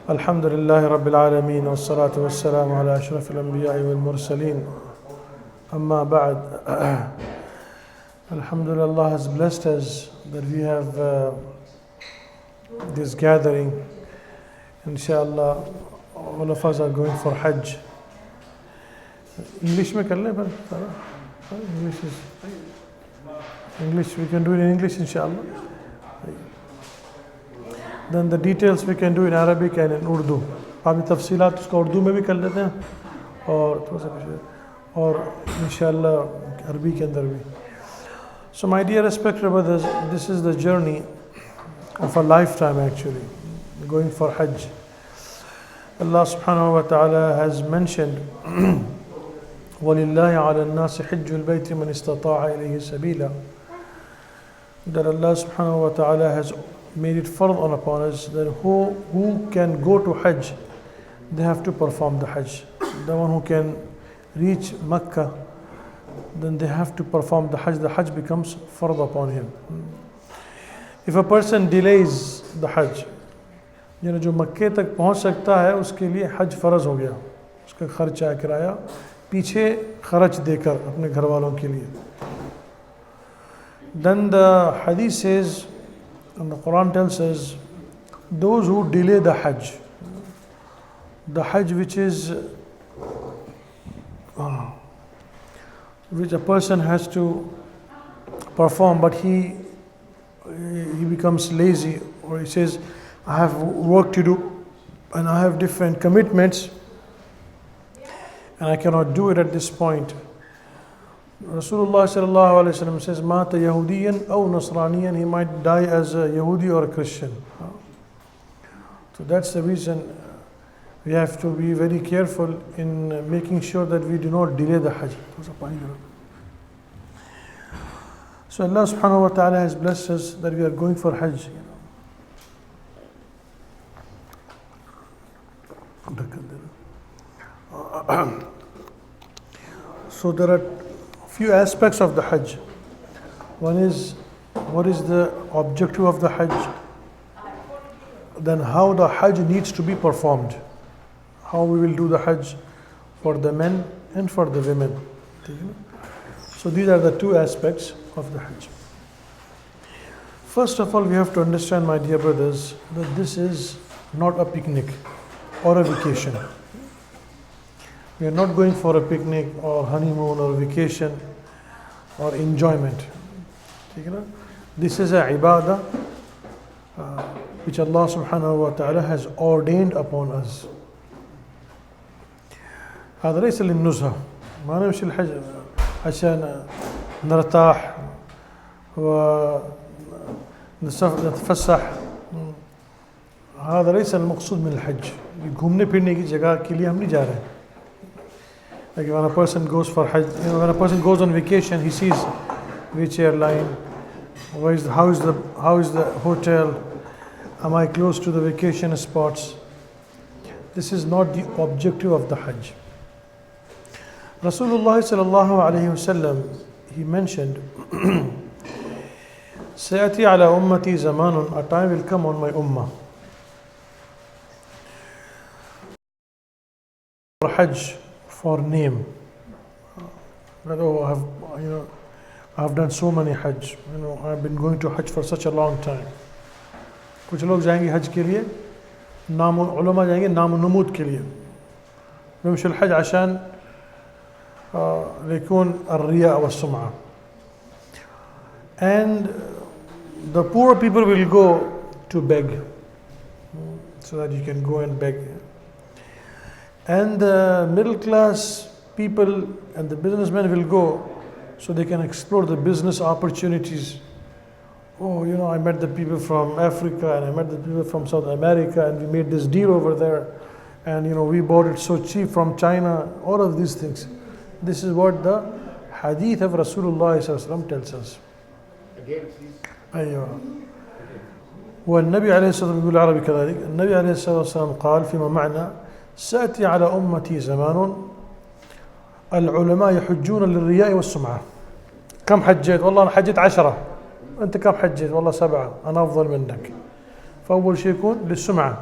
الحمد لله رب العالمين والصلاة والسلام على أشرف الأنبياء والمرسلين أما بعد. Alhamdulillah, Allah has blessed us that we have this gathering. Inshallah, all of us are going for Hajj. English में कर लें पर English we can do it in English inshallah. Then the details we can do in Arabic and in Urdu. अभी तफसीलात उसका उर्दू में भी कर लेते हैं और थोड़ा सा कुछ और इंशाल्लाह अरबी के अंदर भी. So my dear respected brothers, this is the journey of a lifetime actually, going for Hajj. Allah subhanahu wa ta'ala has mentioned وَلِلَّهِ عَلَى النَّاسِ حِجُّ الْبَيْتِ مَنِ اسْتَطَاعَ إِلَيْهِ سَبِيلًا, that Allah subhanahu wa ta'ala has made it fard on upon us that who can go to Hajj, they have to perform the Hajj. The one who can reach Makkah, then they have to perform the Hajj. The Hajj becomes fard upon him. If a person delays the Hajj, जो मक्के तक पहुंच सकता है उसके लिए हज फ़र्ज हो गया, उसका खर्चा किराया पीछे खर्च देकर अपने घर वालों के लिए. Then the hadith says, and the Quran tells us, those who delay the Hajj which a person has to perform, but he becomes lazy, or he says, I have work to do and I have different commitments and I cannot do it at this point. Rasulullah sallallahu alaihi wasallam says, Mata Yahudiyan aw Nasraniyan, he might die as a Yahudi or a Christian. So that's the reason we have to be very careful in making sure that we do not delay the Hajj. So Allah subhanahu wa ta'ala has blessed us that we are going for Hajj. So there are few aspects of the Hajj. One is, what is the objective of the Hajj? Then how the Hajj needs to be performed. How we will do the Hajj for the men and for the women. So these are the two aspects of the Hajj. First of all, we have to understand, my dear brothers, that this is not a picnic or a vacation. We are not going for a picnic or honeymoon or vacation or enjoyment. This is a ibadah which Allah subhanahu wa ta'ala has ordained upon us. هذا ليس للنزهة. ما نمشي الحج عشان نرتاح ونتفسح. هذا ليس المقصود من الحج. घूमने फिरने की जगह के लिए हम नहीं जा रहे हैं. Like when a person goes for Hajj, when a person goes on vacation, he sees which airline, how is the hotel, am I close to the vacation spots. This is not the objective of the Hajj. Rasulullah sallallahu alayhi wasallam, he mentioned, سيأتي على أمتي زمان, a time will come on my ummah, for Hajj, for name. That, oh, I have done so many Hajj. I've been going to Hajj for such a long time. कुछ लोग जाएंगे हज के लिए, नाम उलमा जाएंगे नाम नमूद के लिए. يمشي الحج عشان يكون الرياء والسمعة. And the poor people will go to beg, so that you can go and beg. And the middle class people and the businessmen will go so they can explore the business opportunities. Oh, I met the people from Africa and I met the people from South America and we made this deal over there and we bought it so cheap from China. All of these things. This is what the hadith of Rasulullah tells us. Again, please. أيوة. والنبي عليه الصلاة والسلام يقول العربي كذلك. النبي عليه الصلاة والسلام قال فيما معنى سأتي على أمتي زمان العلماء يحجون للرياء والسمعة. كم حجيت؟ والله أنا حجيت 10. أنت كم حجيت؟ والله 7. أنا أفضل منك. فأول شيء يكون للسمعة.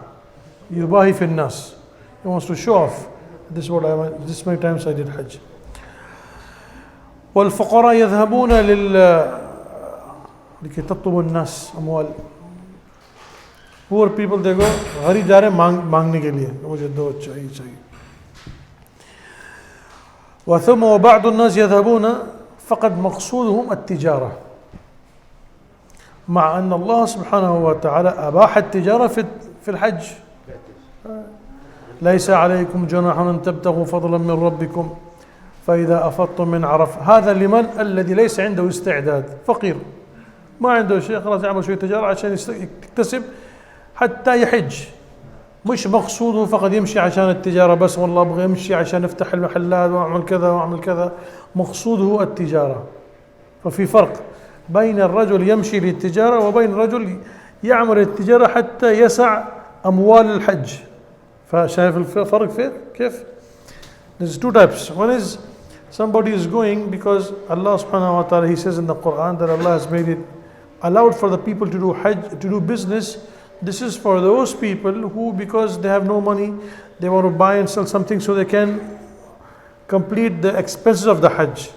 يباهي في الناس. He wants to show off. This is what I want. This many times I did Hajj. والفقراء يذهبون لكي تطلب الناس أموال. Poor people they go गरीब जा रहे हैं मांगने के लिए मुझे दो चाहिए. وثم وبعض الناس يذهبون فقط مقصودهم التجارة مع أن الله سبحانه وتعالى أباح التجارة في الحج. ليس عليكم جناح أن تبتغوا فضلا من ربكم فإذا أفضتم من عرف. هذا لمن الذي ليس عنده استعداد فقير ما عنده شيء خلاص يعمل شوية تجارة عشان يكتسب حتى يحج. مش مقصوده فقط يمشي عشان التجارة بس والله أبغى يمشي عشان أفتح المحلات وأعمل كذا وأعمل كذا. مقصوده التجارة. ففي فرق بين الرجل يمشي للتجارة وبين الرجل يعمل التجارة حتى يسع أموال الحج. فشايف الفرق فيه كيف؟ There's two types. One is somebody is going because Allah subhanahu wa ta'ala, He says in the Quran that Allah has made it allowed for the people to do Hajj, to do business. This is for those people who, because they have no money, they want to buy and sell something so they can complete the expenses of the Hajj.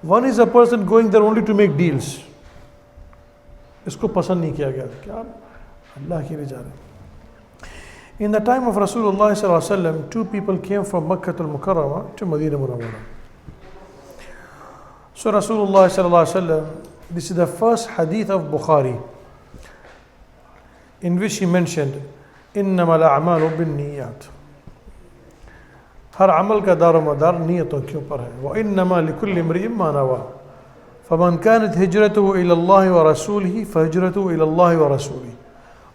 One is a person going there only to make deals. इसको पसंद नहीं किया गया कि आप अल्लाह के लिए जा रहे हैं. In the time of Rasulullah sallallahu alaihi wasallam, two people came from Makkah al-Mukarramah to Medina Munawwarah. So Rasulullah sallallahu alaihi wasallam, this is the first hadith of Bukhari, in which he mentioned, إنما الأعمال بالنيات. हर अमल का दारोमदार नियतों के ऊपर है. وإنما لكل امرئ ما نوى. فمن كانت هجرته إلى الله ورسوله فهجرته إلى الله ورسوله.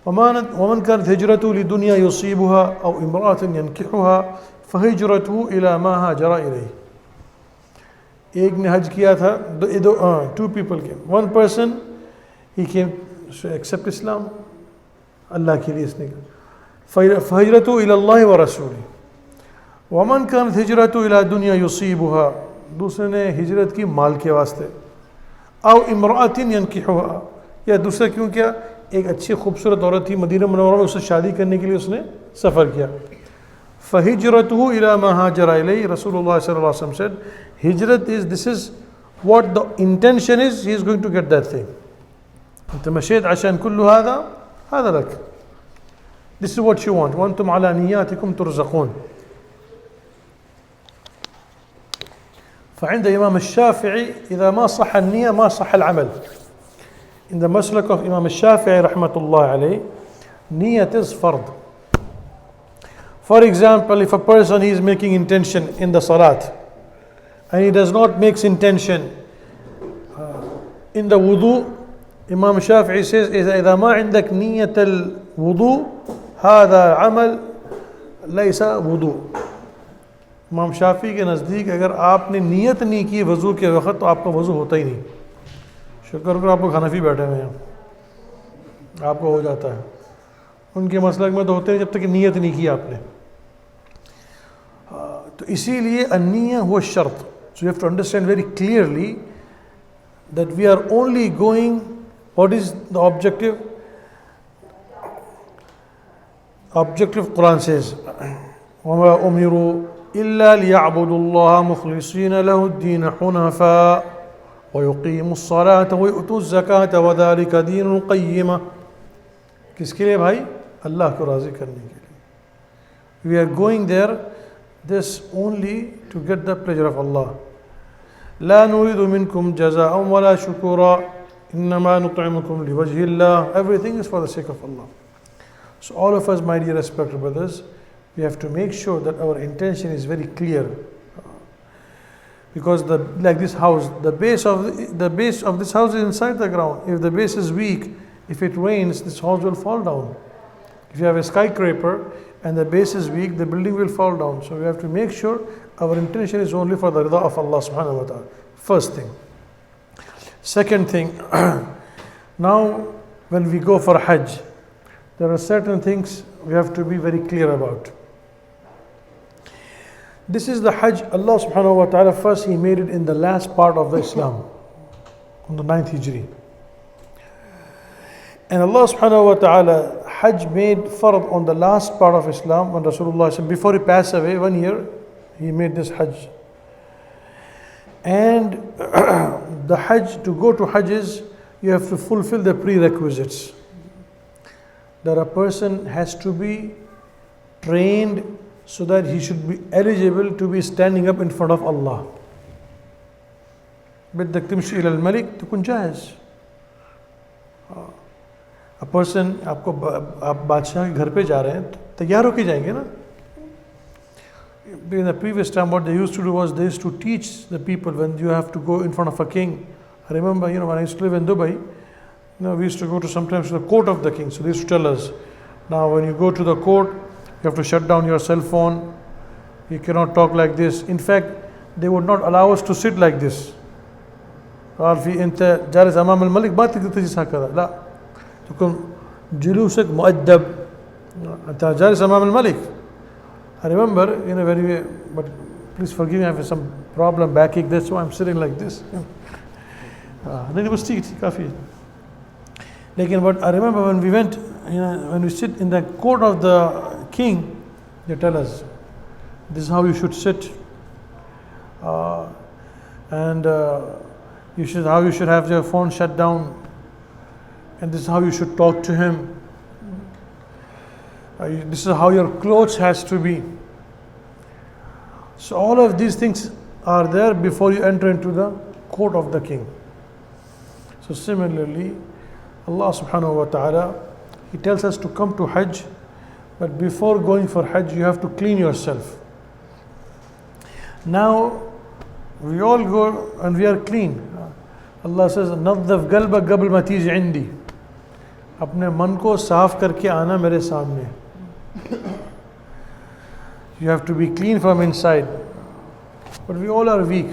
ومن كانت هجرته لدنيا يصيبها أو امرأة ينكحها فهجرته إلى ما هاجر إليه. एक ने हज किया था, two people came. One person, he came to accept Islam, अल्लाह के लिए इसने कहा. فهجرته إلى الله ورسوله. वमन कानत हिजरतु इला दुनिया युसीबुहा. दूसरे ने हिजरत की माल के वास्ते. औ इमरातिन यनकिहुहा. या दूसरा क्यों किया, एक अच्छी खूबसूरत औरत थी मदीना मुनव्वरा में, उससे शादी करने के लिए उसने सफ़र किया. फ़हिजरतुहु इला मा हाजरा इलैहि. रसूलुल्लाह सल्लल्लाहु अलैहि वसल्लम said, hijrat is, this is what the intention is, he is going to get that thing. أنت مشيت عشان كل هذا لك. This is what you want. وأنتم على نياتكم ترزقون. فعند إمام الشافعي إذا ما صح النية ما صح العمل. In the maslak of Imam al-Shafi'i rahmatullah alayhi, niyat is fard. For example, if a person is making intention in the salat and he does not make intention in the wudu, Imam Shafi'i says إذا ما عندك نية الوضوء هذا عمل ليس وضوء. इमाम शाफी के नज़दीक अगर आपने नियत नहीं की वज़ू के वक़्त तो आपका वज़ू होता ही नहीं. शुक्र करो आप लोग हनफी बैठे हुए हैं, आपको हो जाता है. उनके मसलक में तो होते हैं जब तक नियत नहीं की आपने. तो इसीलिए अन्निया हुआ शर्त. So you have to understand very clearly that we are only going, what is the objective. Objective Quran says वमा उमिरू إلا ليعبدوا الله مخلصين له الدين حنفاء ويقيموا الصلاة ويؤتوا الزكاة وذلك دين القيمة. किसके लिए भाई? अल्लाह को राज़ी करने के लिए. We are going there this only to get the pleasure of Allah. لا نريد منكم جزاء ولا شكورا إنما نطعمكم لوجه الله. Everything is for the sake of Allah. So all of us, my dear respected brothers, we have to make sure that our intention is very clear, because like this house, the base of this house is inside the ground. If the base is weak, if it rains, this house will fall down. If you have a skyscraper and the base is weak, the building will fall down. So we have to make sure our intention is only for the rida of Allah subhanahu wa ta'ala. First thing. Second thing, now when we go for Hajj, there are certain things we have to be very clear about. This is the Hajj. Allah subhanahu wa ta'ala, first He made it in the last part of the Islam, on the 9th Hijri. And Allah subhanahu wa ta'ala Hajj made fard on the last part of Islam when Rasulullah said, before he passed away, 1 year, he made this Hajj. And the Hajj, to go to Hajj is, you have to fulfill the prerequisites. That a person has to be trained so that he should be eligible to be standing up in front of Allah. بدك تمشي إلى الملك تكون جاهز. A person, आप बादशाह के घर पे जा रहे हैं तो तैयार होके जाएंगे ना. In the previous time, what they used to do was they used to teach the people when you have to go in front of a king. I remember, when I used to live in Dubai, we used to go to sometimes to the court of the king. So they used to tell us, now when you go to the court, you have to shut down your cell phone. You cannot talk like this. In fact, they would not allow us to sit like this. قال في أنت جالس أمام الملك ما تقدر تجلس هكذا. لا. تكون جلوسك مؤدب. أنت جالس أمام الملك. I remember, but please forgive me, I have some problem backache, that's why I'm sitting like this. Then was kafi. But I remember when we went, when we sit in the court of the king, they tell us, this is how you should sit. And how you should have your phone shut down. And this is how you should talk to him. This is how your clothes has to be. So all of these things are there before you enter into the court of the king. So similarly, Allah subhanahu wa ta'ala, He tells us to come to Hajj, but before going for Hajj, you have to clean yourself. Now, we all go and we are clean. Allah says, نظف قلبك قبل ما تيجي عندي. अपने मन को साफ करके आना मेरे सामने. You have to be clean from inside. But we all are weak.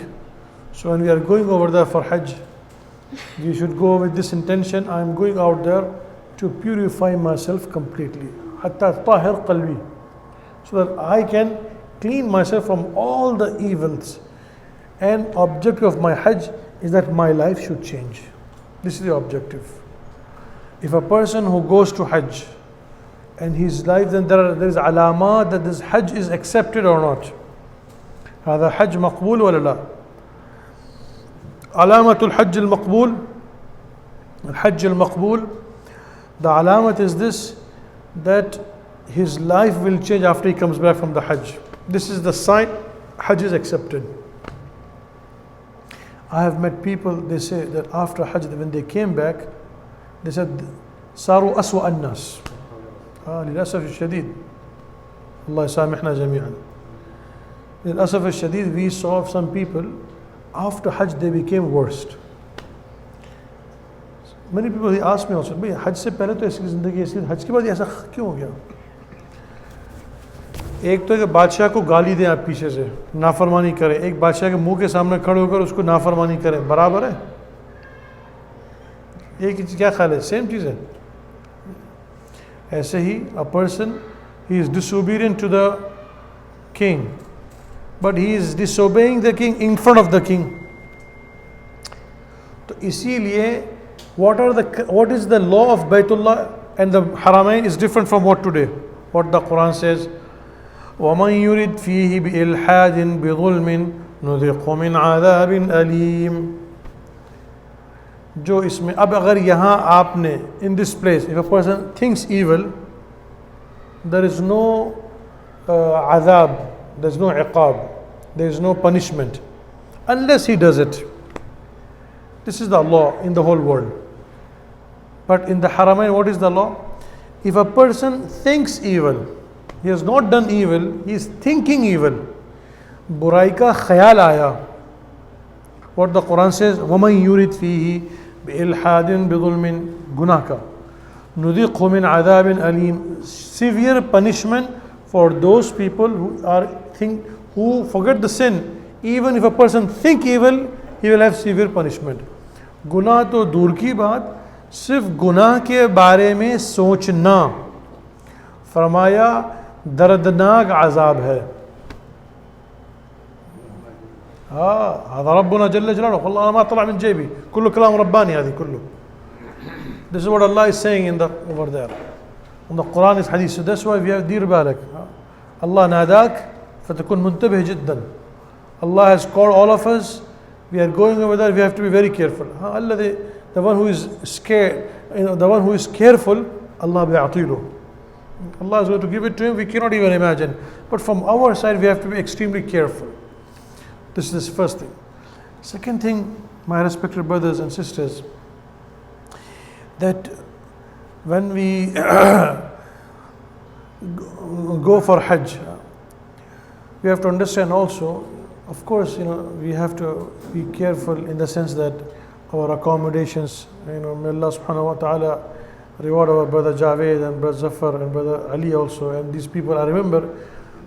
So when we are going over there for Hajj, we should go with this intention, I am going out there to purify myself completely. حتى طاهر قلبي. So that I can clean myself from all the evils. And objective of my Hajj is that my life should change. This is the objective. If a person who goes to Hajj and his life, then there is alamat that this Hajj is accepted or not. هذا حج مقبول ولا لا؟ علامة الحج المقبول الحج المقبول, the alamat is this, that his life will change after he comes back from the Hajj. This is the sign Hajj is accepted. I have met people, they say that after Hajj, when they came back, they said, صاروا أسوأ الناس. للأسف الشديد. الله يسامحنا جميعا. للأسف الشديد, we saw some people, after Hajj they became worst. Many people, they ask me also, भाई हज से पहले तो ऐसी जिंदगी ऐसी, हज के बाद ऐसा क्यों हो गया? एक तो बादशाह को गाली दें आप पीछे से, नाफरमानी करें, एक बादशाह के मुंह के सामने खड़े होकर उसको नाफरमानी करें, बराबर है? एक ही क्या ख्याल है? सेम चीज़ है. ऐसे ही a person, he is disobedient to the king, but he is disobeying the king in front of the king. तो इसीलिए what is the law of Baytullah and the Haramain is different from what today. What the Quran says, وَمَنْ يُرِدْ فِيهِ بِإِلْحَادٍ بِظُلْمٍ نُذِقْهُ مِنْ عَذَابٍ أَلِيمٍ. जो इसमें अब अगर यहाँ आपने in this place, if a person thinks evil, there is no azab, there is no iqab, there is no punishment unless he does it. This is the law in the whole world. But in the Haramain, what is the law? If a person thinks evil, he has not done evil, he is thinking evil, बुराई का ख्याल आया, what the Quran says, وَمَنْ يُرِدْ فِيهِ بِإِلْحَادٍ بِظُلْمٍ गुनाह का نُذِقْهُ مِنْ عَذَابٍ أَلِيمٍ, severe punishment for those people who forget the sin. Even if a person think evil, he will have severe punishment. गुनाह तो दूर की बात, सिर्फ गुनाह के बारे में सोचना, फरमाया दर्दनाक अजाब है. هذا ربنا جل جلاله والله أنا ما طلع من جيبي كله كلام رباني هذه كله. This is what Allah is saying over there. And the Quran is hadith. So that's why we have dir balak. Allah nadak fatakun muntabih jiddan. Allah has called all of us. We are going over there. We have to be very careful. Allah, the one who is scared, the one who is careful, Allah bi'atilu. Allah is going to give it to him. We cannot even imagine. But from our side, we have to be extremely careful. This is the first thing. Second thing, my respected brothers and sisters, that when we go for Hajj, we have to understand also, of course, we have to be careful in the sense that our accommodations, may Allah subhanahu wa ta'ala reward our brother Javed and brother Zafar and brother Ali also, and these people. I remember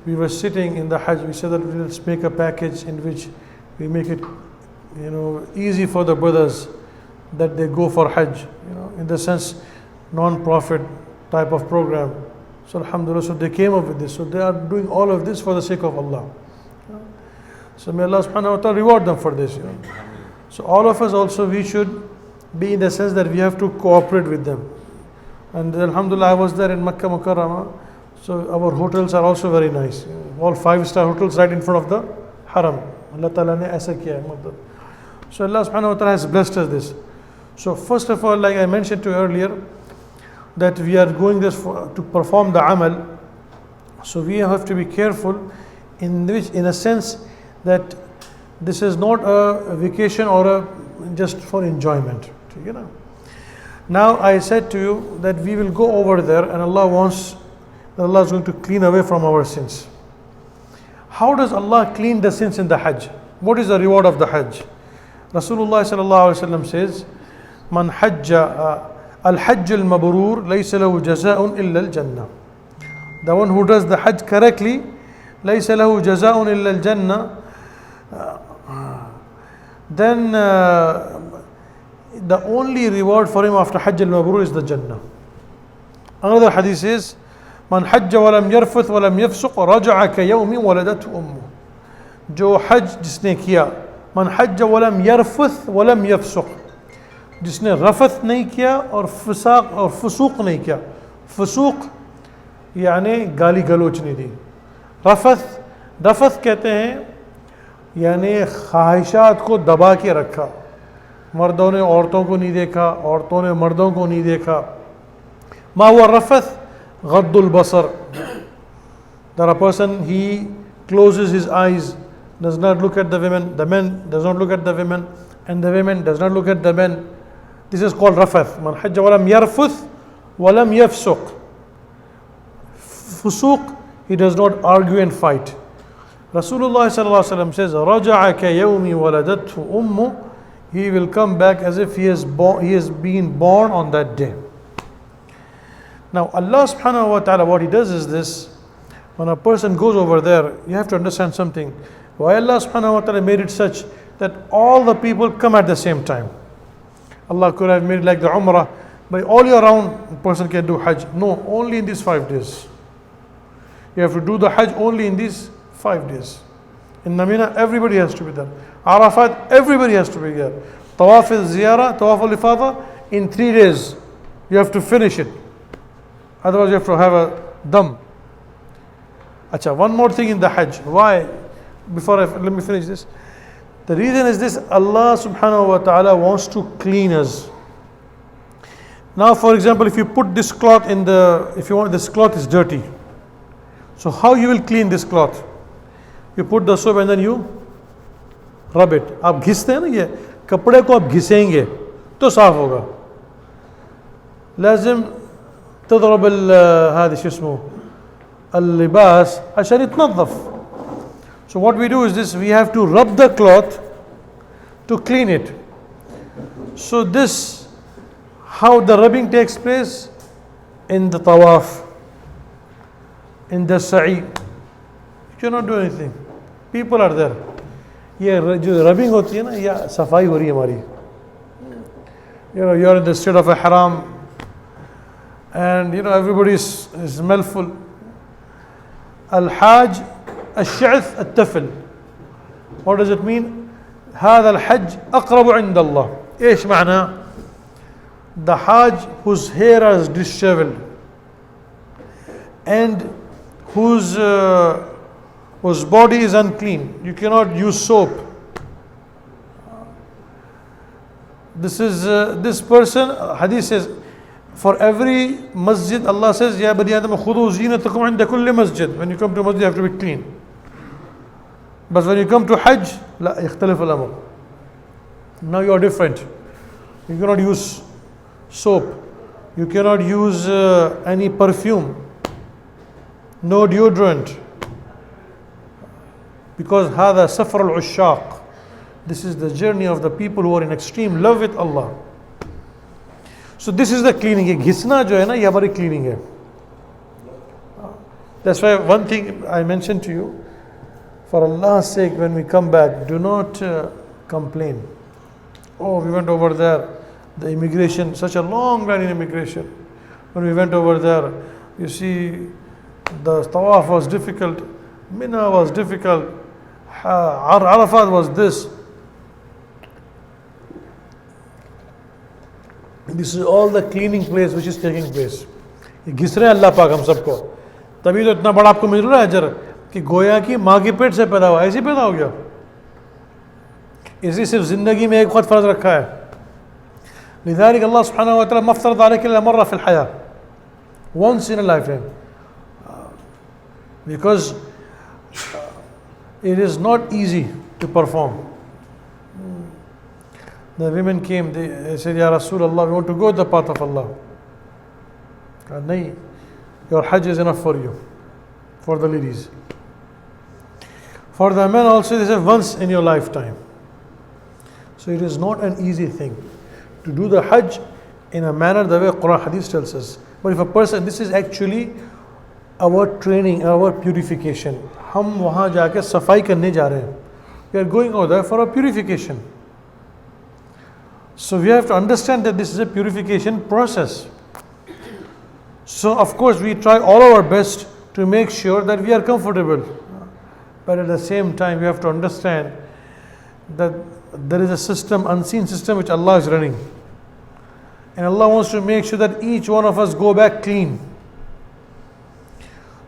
we were sitting in the Hajj, we said that let's make a package in which we make it easy for the brothers that they go for Hajj, in the sense non-profit type of program. So alhamdulillah, so they came up with this. So they are doing all of this for the sake of Allah. So may Allah subhanahu wa ta'ala reward them for this. So all of us also, we should be in the sense that we have to cooperate with them. And alhamdulillah, I was there in Makkah Mukarramah. So our hotels are also very nice. All 5-star hotels right in front of the Haram. Allah Ta'ala ne aisa kiya hai. So Allah subhanahu wa ta'ala has blessed us this. So first of all, like I mentioned to you earlier, that we are going there to perform the amal. So we have to be careful in a sense that this is not a vacation or just for enjoyment. Now I said to you that we will go over there and Allah is going to clean away from our sins. How does Allah clean the sins in the Hajj? What is the reward of the Hajj? Rasulullah sallallahu alaihi wasallam says, "Man hajja al-hajj al-mabrur laysa lahu jazaa'un illa al-jannah." The one who does the Hajj correctly, laysa lahu jazaa'un illa al-jannah. Then the only reward for him after Hajj al-mabrur is the Jannah. Another hadith says, "Man hajja wa lam yarfuth wa lam yafsuq raja'a ka yawmin waladathu ummuh." जो हज जिसने किया, मन हज वलम यरफुथ वलम यफसुक, जिसने रफत नहीं किया और फसाक और फसूक नहीं किया. फसूक यानी गाली गलोच नहीं दी. रफत कहते हैं यानी ख्वाहिशात को दबा के रखा. मर्दों ने औरतों को नहीं देखा, औरतों ने मर्दों को नहीं देखा. मा हुआ रफत? गद्दुल बसर. That a person, he closes his eyes, does not look at the men does not look at the women, and the women does not look at the men. This is called rafath. Man hajja walam yarfuth walam yafsuq. Fusuq, he does not argue and fight. Rasulullah sallallahu alaihi wasallam says, "Raja'a ka yawmi waladathu ummu." He will come back as if he has been born on that day. Now Allah subhanahu wa ta'ala, what he does is this: when a person goes over there, you have to understand something. Why Allah subhanahu wa ta'ala made it such that all the people come at the same time? Allah could have made it like the Umrah, by all year round a person can do Hajj. No, only in these 5 days. You have to do the Hajj only in these 5 days. In Namina, everybody has to be there. Arafat, everybody has to be there. Tawaf al-Ziyarah, Tawaf al-Ifada, in 3 days. You have to finish it. Otherwise you have to have a dam. Acha, one more thing in the Hajj. Why? Let me finish this. The reason is this: Allah subhanahu wa ta'ala wants to clean us. Now, for example, if you put this cloth this cloth is dirty. So how you will clean this cloth? You put the soap and then you rub it. आप घिसते हैं ना, ये कपड़े को आप घिसेंगे तो साफ होगा. لازم تضرب هذا شو اسمه اللباس عشان يتنظف. So what we do is this: we have to rub the cloth to clean it. So this, how the rubbing takes place in the tawaf, in the sa'i. You cannot do anything. People are there. ये जो rubbing होती है ना, ये सफाई हो रही है हमारी. You are in the state of ihram, and everybody is smellful. Al-Hajj الشعث التفل. What does it mean? هذا الحج أقرب عند الله. إيش معنى? The Hajj whose hair is disheveled. and whose body is unclean. You cannot use soap. This person, hadith says, for every masjid, Allah says, Ya bani Adam khudu zinatakum inda kulli masjid. When you come to masjid, you have to be clean. But when you come to Hajj, la yakhtalif al-amr. Now you are different. You cannot use soap. You cannot use any perfume. No deodorant. Because هذا سفر العشاق. This is the journey of the people who are in extreme love with Allah. So this is the cleaning. ये घिसना जो है ना, ये हमारी cleaning है. That's why one thing I mentioned to you, for Allah's sake, when we come back, do not complain. Oh, we went over there, the immigration, such a long line in immigration. When we went over there, you see, the tawaf was difficult, Mina was difficult, Arafat was this. This is all the cleaning place which is taking place. ये घिस रहे हैं अल्लाह पाक हम सबको, तभी तो इतना बड़ा आपको मिल रहा है अजर कि गोया की माँ के पेट से पैदा हुआ, ऐसे पैदा हो गया. इसी सिर्फ जिंदगी में एक वक्त फर्ज रखा है. लिज़ालिक अल्लाह सुब्हानहु व तआला मफ़्तरद अलैका इल्ला मर्रा फ़िल हया, once in a lifetime, because it is not easy to perform. The women came, they said, Ya Rasulullah, we want to go the path of Allah. Nahi, your Hajj is enough for you, for the ladies. For the men also, they said, once in your lifetime. So it is not an easy thing to do the Hajj in a manner the way Quran Hadith tells us. But if a person, this is actually our training, our purification. हम वहाँ जाके सफाई करने जा रहे हैं. We are going over there for a purification. So we have to understand that this is a purification process. So of course we try all our best to make sure that we are comfortable. But at the same time we have to understand that there is a system, unseen system which Allah is running. And Allah wants to make sure that each one of us go back clean.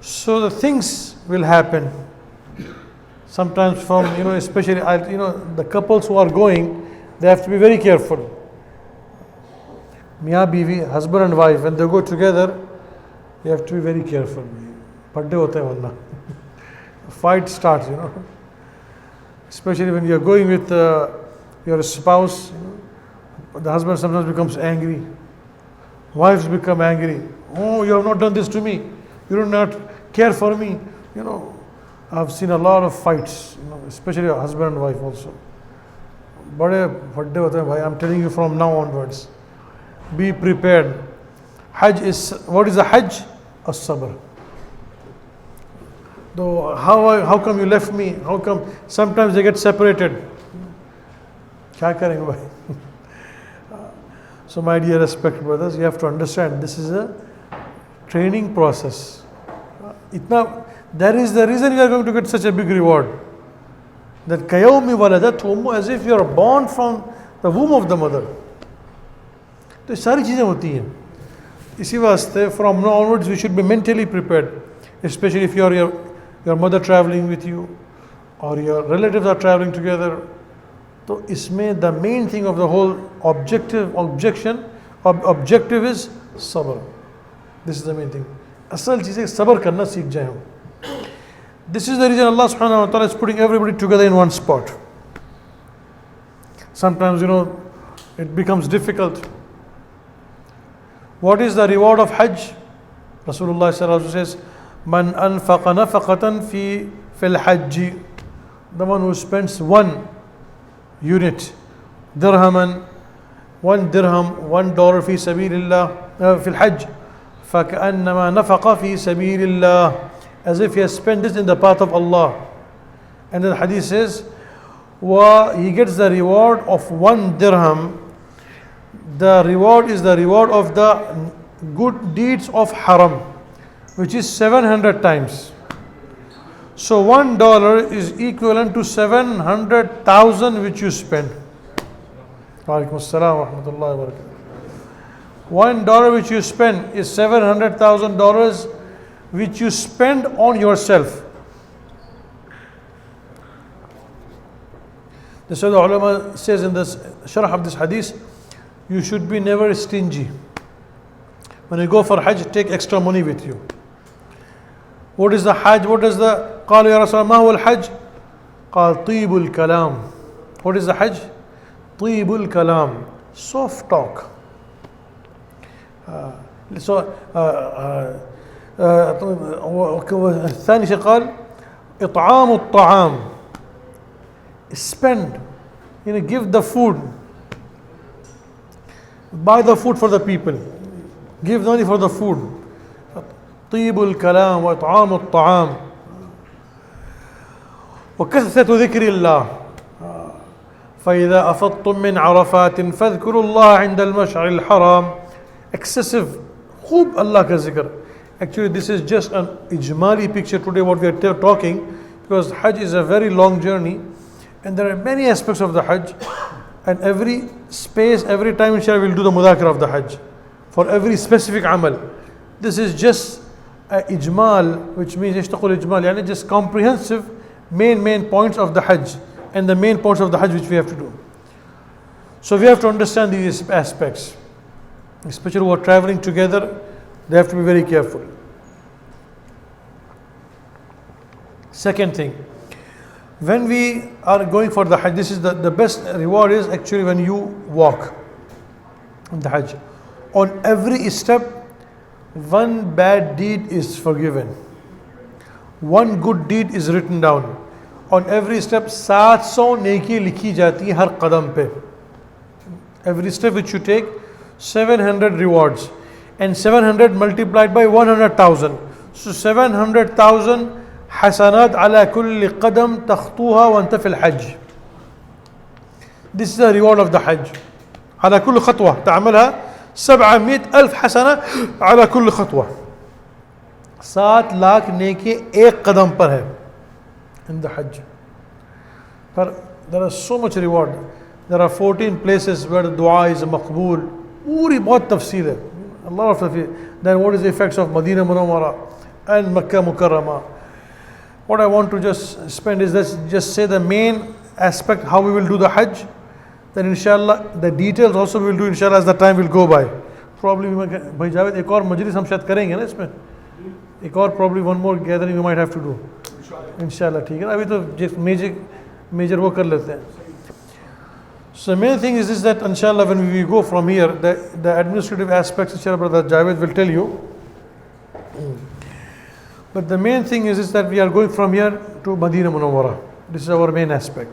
So the things will happen. Sometimes from, especially, the couples who are going, they have to be very careful. Miyan Biwi, husband and wife, when they go together, you have to be very careful. Padde hote hain warna. Fight starts, Especially when you are going with your spouse, the husband sometimes becomes angry. Wives become angry. Oh, you have not done this to me. You do not care for me. I've seen a lot of fights, especially husband and wife also. I'm telling you from now onwards, be prepared. Hajj is, what is the Hajj? As-sabr. Though how come you left me? How come sometimes they get separated? Kya karenge bhai? So my dear respected brothers, you have to understand this is a training process. That is the reason you are going to get such a big reward. That kayawmi waladat ummu, as if you are born from the womb of the mother. तो सारी चीज़ें होती हैं. इसी वास्ते from now onwards we should be mentally prepared, especially if your mother traveling with you or your relatives are traveling together. तो इसमें the main thing of the whole objective is sabr. This is the main thing. असल चीज़ है सब्र करना सीख जाए हम. This is the reason Allah subhanahu wa ta'ala is putting everybody together in one spot. Sometimes, it becomes difficult. What is the reward of Hajj? Rasulullah sallallahu alaihi wasallam says, Man anfaqa nafaqatan fil hajji. The one who spends 1 unit, dirhaman, $1 $1 fi sabilillah, fil hajj, فَكَأَنَّمَا نَفَقَ فِي سَبِيلِ اللَّهِ, as if he has spent this in the path of Allah. And then the hadith says, he gets the reward of 1 dirham. The reward is the reward of the good deeds of haram, which is 700 times. So $1 is equivalent to 700,000 which you spend. Wa alaikum assalam wa rahmatullahi wa barakatuh. $1 which you spend is $700,000 which you spend on yourself. The Sayyid ulama says in this sharh of this hadith, you should be never stingy. When you go for Hajj, take extra money with you. What is the Hajj? What is the قالوا يا رسول الله ما هو الحج؟ قال طيب الكلام. What is the Hajj? طيب الكلام, soft talk. الثاني شيء قال إطعام الطعام, spend, give the food, buy the food for the people, give money for the food. طيب الكلام وإطعام الطعام وكثرة ذكر الله فإذا أفضتم من عرفات فاذكروا الله عند المشعر الحرام. Excessive, خوب Allah ka zikr. Actually, this is just an ijmali picture today what we are talking, because Hajj is a very long journey and there are many aspects of the Hajj, and every space, every time inshallah we'll do the mudhakara of the Hajj for every specific amal. This is just a ijmal, which means ishtaqul ijmal, yani just comprehensive main points of the Hajj and the main points of the Hajj which we have to do. So we have to understand these aspects. Especially who are traveling together, they have to be very careful. Second thing, when we are going for the Hajj, this is the best reward is actually when you walk on the Hajj. On every step, one bad deed is forgiven. One good deed is written down. On every step, 700 नेकी लिखी जाती है हर कदम पे. Every step which you take, 700 rewards, and 700 multiplied by 100,000. So 700,000 حسنات على كل قدم تخطوها وانت في الحج. This is the reward of the Hajj. على كل خطوة تعملها 700,000 حسنة على كل خطوة. 7 lakh नेकी एक कदम पर है in the Hajj. But there is so much reward. There are 14 places where the dua is maqbool. पूरी बहुत तफसील है, a lot of tafsir. Then what is the effects of Medina Munawwara and Makkah Mukarrama? What I want to just spend is this, just say the main aspect how we will do the Hajj. Then inshallah the details also we will do inshallah as the time will go by. Probably भाई जावेद एक और मजलिस हम शायद करेंगे ना इसमें, एक और probably one more gathering we might have to do. इंशाल्लाह ठीक है ना, अभी तो just major वो कर लेते हैं. So the main thing is that inshallah when we go from here, the administrative aspects inshallah brother Javed will tell you. But the main thing is that we are going from here to Medina Munawwara. This is our main aspect.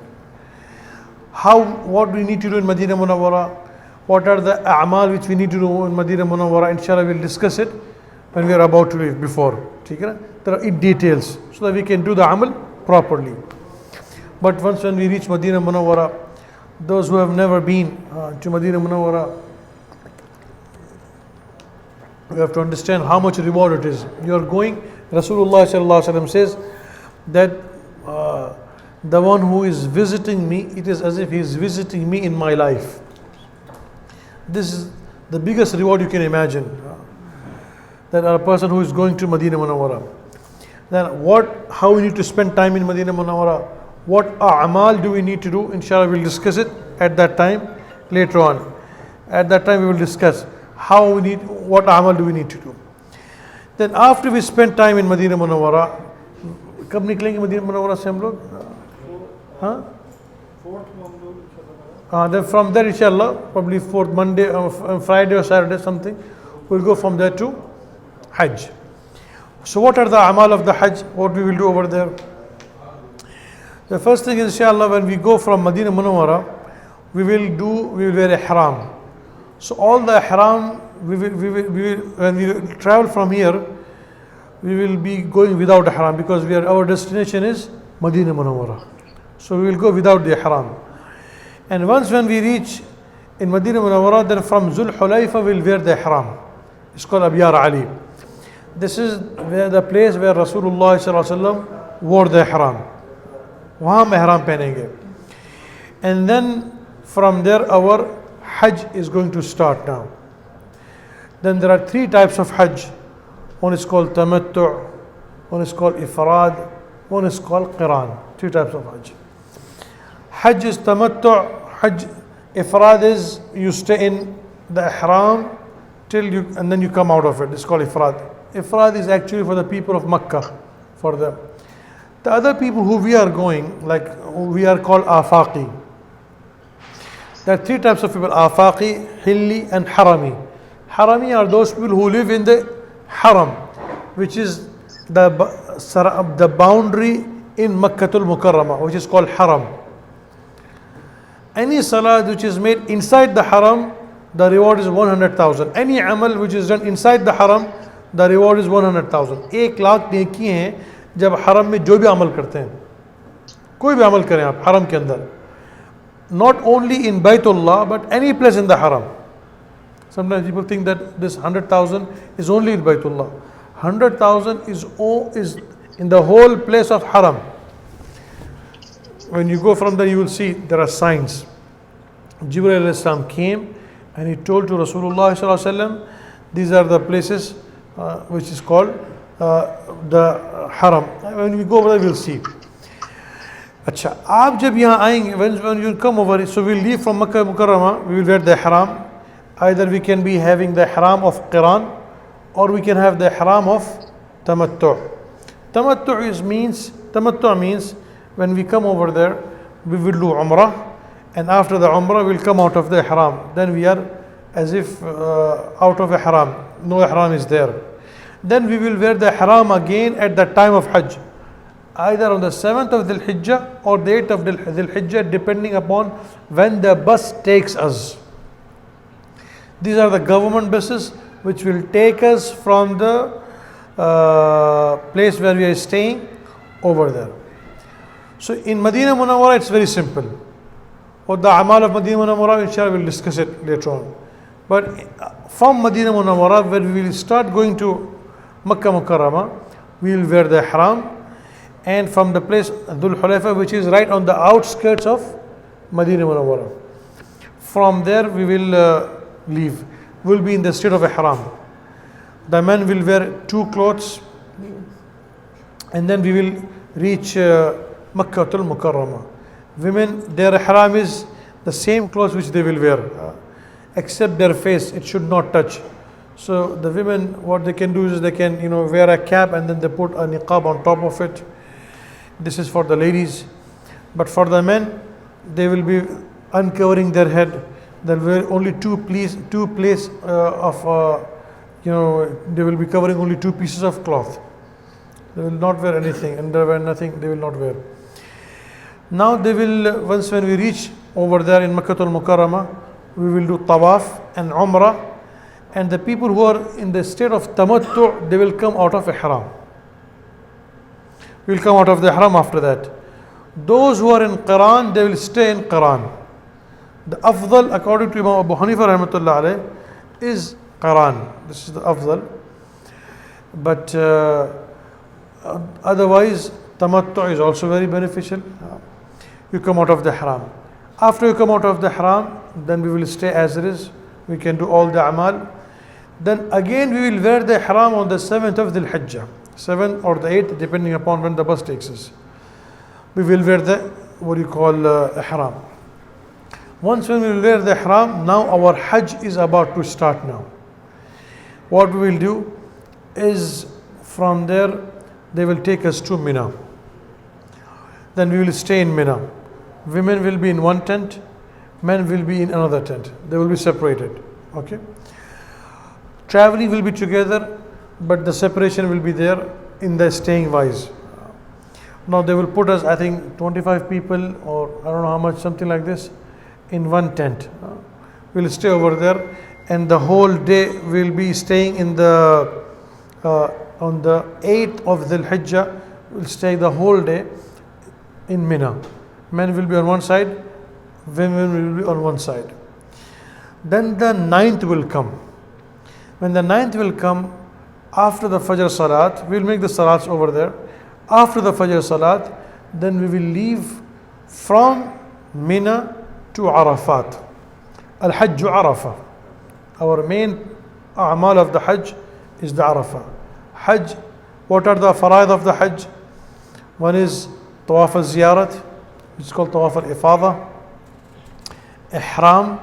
What we need to do in Medina Munawwara, what are the a'mal which we need to do in Medina Munawwara, inshallah we'll discuss it when we are about to leave before. There are in details so that we can do the amal properly. But once when we reach Medina Munawwara, those who have never been to Medina Munawwara, you have to understand how much reward it is. You are going, Rasulullah sallallahu alaihi wasallam says that the one who is visiting me, it is as if he is visiting me in my life. This is the biggest reward you can imagine. That a person who is going to Medina Munawwara. Then how we need to spend time in Medina Munawwara, what a'mal do we need to do? Inshallah we'll discuss it at that time later on. At that time we will discuss what a'mal do we need to do. Then after we spend time in Medina Munawwara, कब निकलेंगे Medina Munawwara से हम लोग? Then from there inshallah, probably fourth Monday or Friday or Saturday something, we'll go from there to Hajj. So what are the a'mal of the Hajj? What we will do over there? The first thing is inshallah when we go from Medina Munawwara, we will wear ihram. So all the ihram, when we travel from here, we will be going without ihram because our destination is Medina Munawwara. So we will go without the ihram. And once when we reach in Medina Munawwara, then from Zul Hulayfa we'll wear the ihram. It's called Abyar Ali. This is the place where Rasulullah sallallahu alaihi wasallam wore the ihram. वहाँ हम ihram पहनेंगे. And then from there our Hajj is going to start now. Then there are 3 types of Hajj. One is called tamattu', one is called ifrad, one is called qiran. 3 types of Hajj. Hajj is tamattu', Hajj ifrad is you stay in the ihram till you, and then you come out of it. It's called ifrad. Ifrad is actually for the people of Makkah, for them. The other people who we are going, like we are called afaqi. There are 3 types of people: afaqi, hilli, and harami. Harami are those people who live in the haram, which is the boundary in Makkatul Mukarramah, which is called haram. Any salat which is made inside the haram, the reward is 100,000. Any amal which is done inside the haram, the reward is 100,000. 1,00,000 नेकी हैं जब हरम में जो भी अमल करते हैं, कोई भी अमल करें आप हरम के अंदर, not only in Baytullah but any place in the haram. Sometimes people think that this 100,000 is only in Baytullah. 100,000 is in the whole place of haram. When you go from there, you will see there are signs. Jibreel alayhi salam came and he told to Rasulullah sallallahu alaihi wasallam, these are the places which is called the haram. When we go over there, we will see. अच्छा, आप जब यहाँ आएंगे, when you come over, so we will leave from Makkah Mukarramah, we will wear the ihram. Either we can be having the ihram of qiran, or we can have the ihram of tamattu'. Tamattu' means when we come over there, we will do umrah, and after the umrah we will come out of the ihram. Then we are as if out of ihram, no ihram is there. Then we will wear the ihram again at the time of Hajj, either on the 7th of Dhul Hijjah or the 8th of Dhul Hijjah, depending upon when the bus takes us. These are the government buses which will take us from the place where we are staying over there. So in Medina Munawwara it's very simple. What the amal of Medina Munawwara, inshallah we'll discuss it later on. But from Medina Munawwara, where we will start going to Makkah Mukarramah, we will wear the ihram, and from the place Dhul Hulaifa, which is right on the outskirts of Medina Munawwara, from there we will leave. We will be in the state of ihram. The men will wear 2 clothes, and then we will reach Makkatul Mukarramah. Women, their ihram is the same clothes which they will wear, except their face, it should not touch. So the women, what they can do is they can wear a cap and then they put a niqab on top of it. This is for the ladies. But for the men, they will be uncovering their head. They'll wear only they will be covering only 2 pieces of cloth. They will not wear anything, underwear, nothing, they will not wear. Now they will, once when we reach over there in Makkatul Mukarramah, we will do tawaf and umrah, and the people who are in the state of tamattu', they will come out of ihram. We will come out of the ihram after that. Those who are in qiran, they will stay in qiran. The afdal, according to Imam Abu Hanifa rahmatullah alayh, is qiran. This is the afdal. But otherwise, tamattu' is also very beneficial. You come out of the ihram. After you come out of the ihram, then we will stay as it is. We can do all the amal. Then again we will wear the ihram on the 7th of Dhul Hijjah, 7th or the 8th, depending upon when the bus takes us. We will wear the ihram. Once when we will wear the ihram, now our Hajj is about to start now. What we will do is, from there they will take us to Mina. Then we will stay in Mina. Women will be in one tent, men will be in another tent. They will be separated. Okay. Traveling will be together, but the separation will be there in the staying wise. Now they will put us, I think 25 people, or I don't know how much, something like this, in one tent. We'll stay over there, and the whole day we'll be staying in the on the 8th of Dhul Hijjah. We'll stay the whole day in Mina. Men will be on one side, women will be on one side. Then the 9th will come. When the 9th will come, after the Fajr Salat, we'll make the Salats over there. After the Fajr Salat, then we will leave from Mina to Arafat. Al-Hajj Arafah. Our main a'mal of the Hajj is the Arafah. Hajj, what are the faraid of the Hajj? One is Tawaf al-Ziyarat, which is called Tawaf al-Ifada, Ihram,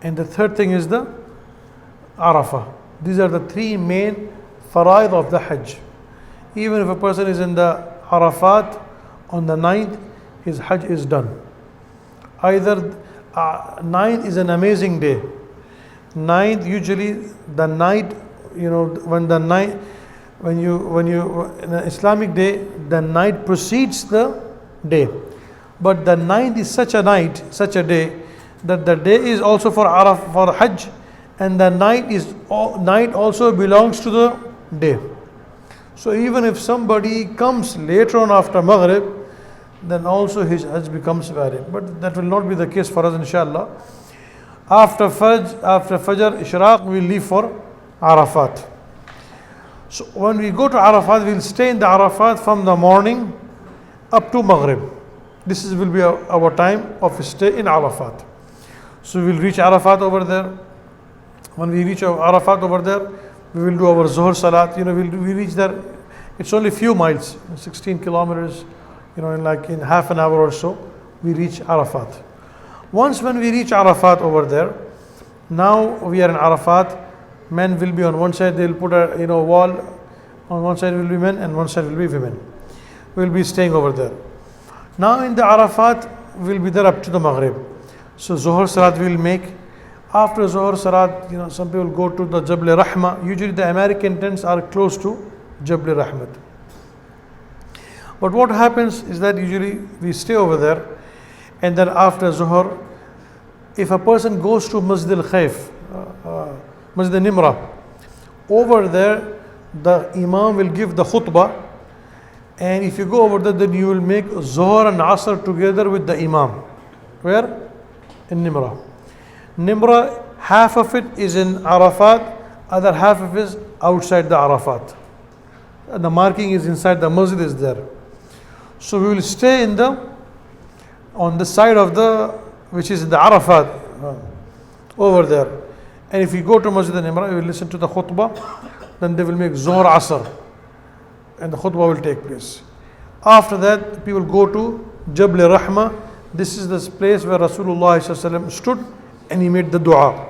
and the third thing is the Arafah. These are the three main faraid of the Hajj. Even if a person is in the Arafat on the 9th, his Hajj is done. Either 9th is an amazing day. 9th, usually the night, when the night, when you in an Islamic day, the night precedes the day. But the 9th is such a night, such a day, that the day is also for Arafah, for Hajj, and the night also belongs to the day. So even if somebody comes later on after Maghrib, then also his Hajj becomes valid. But that will not be the case for us, inshallah. After Fajr Ishraq, we leave for Arafat. So when we go to Arafat, we'll stay in the Arafat from the morning up to Maghrib. This will be our time of stay in Arafat. So we'll reach Arafat over there. When we reach Arafat over there, we will do our Zuhr Salat. We reach there. It's only few miles, 16 kilometers. In half an hour or so, we reach Arafat. Once when we reach Arafat over there, now we are in Arafat. Men will be on one side. They'll put a wall. On one side will be men, and one side will be women. We'll be staying over there. Now in the Arafat, we'll be there up to the Maghrib. So Zuhr Salat we'll make. After Zuhr Salat, some people go to the Jabal Rahma. Usually the American tents are close to Jabal Rahmat. But what happens is that usually we stay over there, and then after Zuhr, if a person goes to Masjid al-Khayf, Masjid al-Nimra, over there the Imam will give the khutbah, and if you go over there, then you will make Zuhr and Asr together with the Imam. Where? In Nimra. Nimra, half of it is in Arafat, other half of it is outside the Arafat. The marking is inside the masjid is there. So we will stay on the side of which is in the Arafat, over there. And if you go to Masjid al-Nimra, you will listen to the khutbah, then they will make Zuhr Asr, and the khutbah will take place. After that, people go to Jabal Rahma. This is the place where Rasulullah ﷺ stood and he made the dua.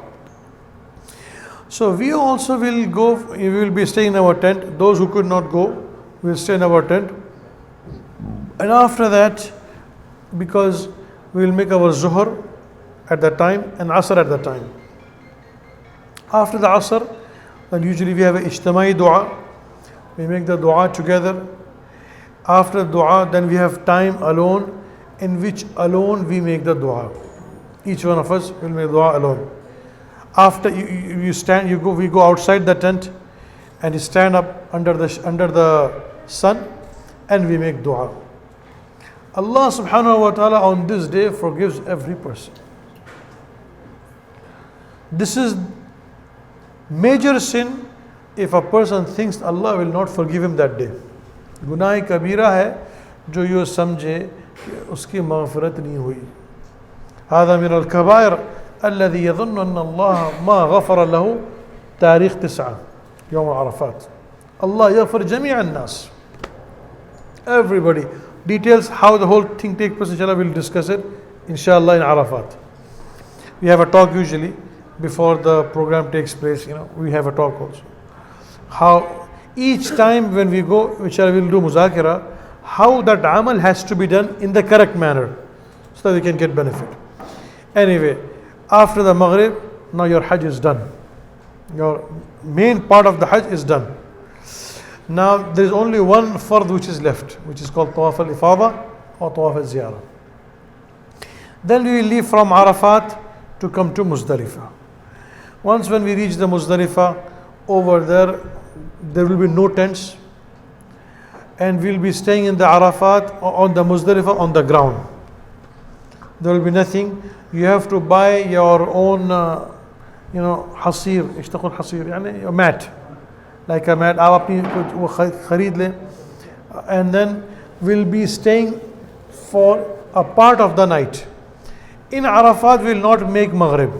So we also will go, we will be staying in our tent. Those who could not go, will stay in our tent. And after that, because we will make our Zuhr at that time and Asr at that time. After the Asr, then usually we have a Ijtimai dua. We make the dua together. After dua, then we have time alone, in which alone we make the dua. Each one of us will make dua alone. After we go outside the tent and you stand up under the sun and we make dua. Allah subhanahu wa ta'ala on this day forgives every person. This is major sin if a person thinks Allah will not forgive him that day. गुनाह कबीरा है जो ये समझे कि उसकी मग़फ़िरत नहीं हुई. هذا من الكبائر الذي يظن أن الله ما غفر له تاريخ 9 يوم عرفات. Allah يغفر جميع الناس. Everybody. Details how the whole thing takes place, inshallah, we'll discuss it, inshallah, in Arafat. We have a talk usually before the program takes place, we have a talk also. How each time when we go, which I will do muzakira, how that amal has to be done in the correct manner so that we can get benefit. Anyway, after the Maghrib, now your Hajj is done. Your main part of the Hajj is done. Now there is only one fard which is left, which is called Tawaf al-Ifada or Tawaf al-Ziyarah. Then we will leave from Arafat to come to Muzdalifah. Once when we reach the Muzdalifah, over there will be no tents, and we'll be staying in the Arafat on the Muzdalifah on the ground. There will be nothing. You have to buy your own, hasir, ishtaqul hasir, yani a mat, like a mat. आप अपनी कुछ खरीद लें, and then we'll be staying for a part of the night. In Arafat, we will not make Maghrib.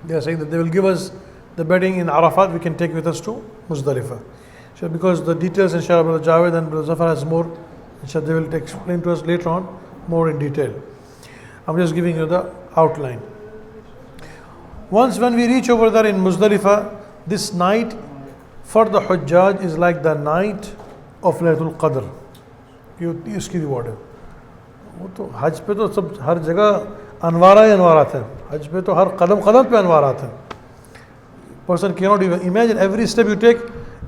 They are saying that they will give us the bedding in Arafat, we can take with us to Muzdalifah. So because the details, inshallah, Brother Javed and Brother Zafar has more, inshallah, they will explain to us later on more in detail. I'm just giving you the outline. Once when we reach over there in Muzdalifah, this night for the Hujjaj is like the night of Laylatul Qadr. ये इसकी reward है. वो तो हज पे तो सब हर जगह अनवारा ही अनवारात हैं. हज पे तो हर कदम कदम पे अनवारात हैं. Person cannot even imagine. Every step you take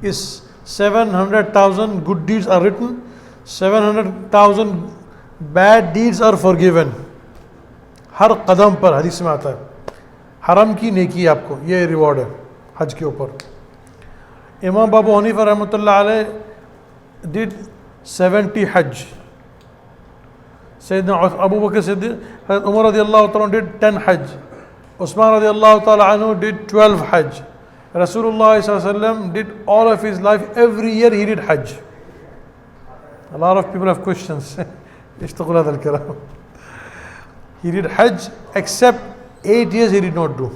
is 700,000 good deeds are written, 700,000 bad deeds are forgiven. हर कदम पर हदीस में आता है हरम की नेकी आपको ये रिवॉर्ड है हज के ऊपर. इमाम बाबू हनीफा रहमतुल्लाह अलैह did 70 Hajj. Sayyidina Abu Bakr Siddiq, Umar radiallahu ta'ala did 10 Hajj. Usman radiallahu ta'ala anhu did 12 Hajj. Rasulullah sallallahu alaihi wasallam did all of his life, every year he did Hajj. A lot of people have questions. Ishtaqulat al-kiram. He did Hajj except 8 years he did not do.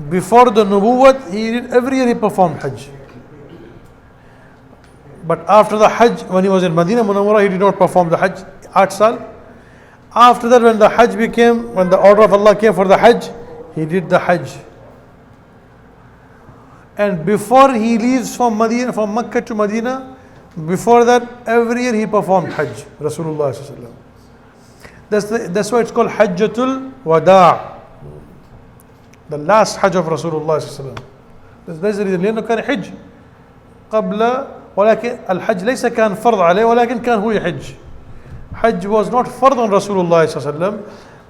Before the Nubuwwat, he did every year he performed Hajj. But after the Hajj, when he was in Medina Munawwara, he did not perform the Hajj, 8 saal. After that, when the Hajj became, when the order of Allah came for the Hajj, he did the Hajj. And before he leaves from Medina, from Makkah to Medina, before that, every year he performed Hajj, Rasulullah sallallahu alaihi wasallam. That's why it's called Hajjatul Wada', the last Hajj of Rasulullah sallallahu alaihi wasallam. That's the reason. لأنه كان حج قبل ولكن الحج ليس كان فرض عليه ولكن كان هو يحج. Hajj was not فرض on Rasulullah sallallahu alaihi wasallam,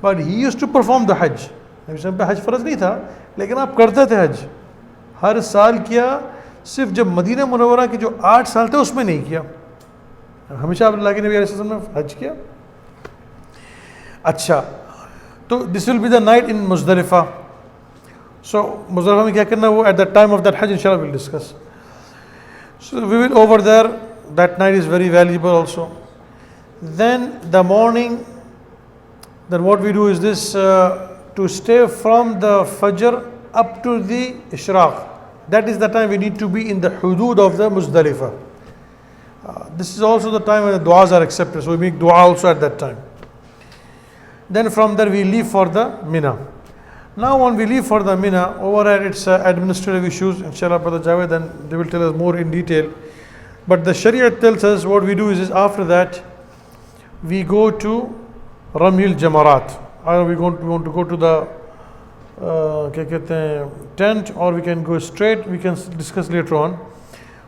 but he used to perform the Hajj. नबी सल्लल्लाहु अलैहि वसल्लम पे हज फर्ज नहीं था, लेकिन आप करते थे हज. हर साल किया, सिर्फ जब मदीना मुनव्वरा के जो 8 साल थे उसमें नहीं किया. हमेशा अल्लाह के नबी अलैहि वसल्लम ने हज किया. अच्छा, तो this will be the night in Muzdalifah. So Muzdalifah में क्या करना वो at the time of that Hajj inshallah we'll discuss. So we will over there. That night is very valuable also. Then the morning, then what we do is this, to stay from the Fajr up to the Ishraq. That is the time we need to be in the hudud of the Muzdalifah. This is also the time when the du'as are accepted. So we make dua also at that time. Then from there we leave for the Mina. Now when we leave for the Mina, over at its administrative issues, inshallah Brother Javed, then they will tell us more in detail. But the Sharia tells us what we do is after that, we go to Ramil Jamarat. Either we want to go to the tent, or we can go straight, we can discuss later on.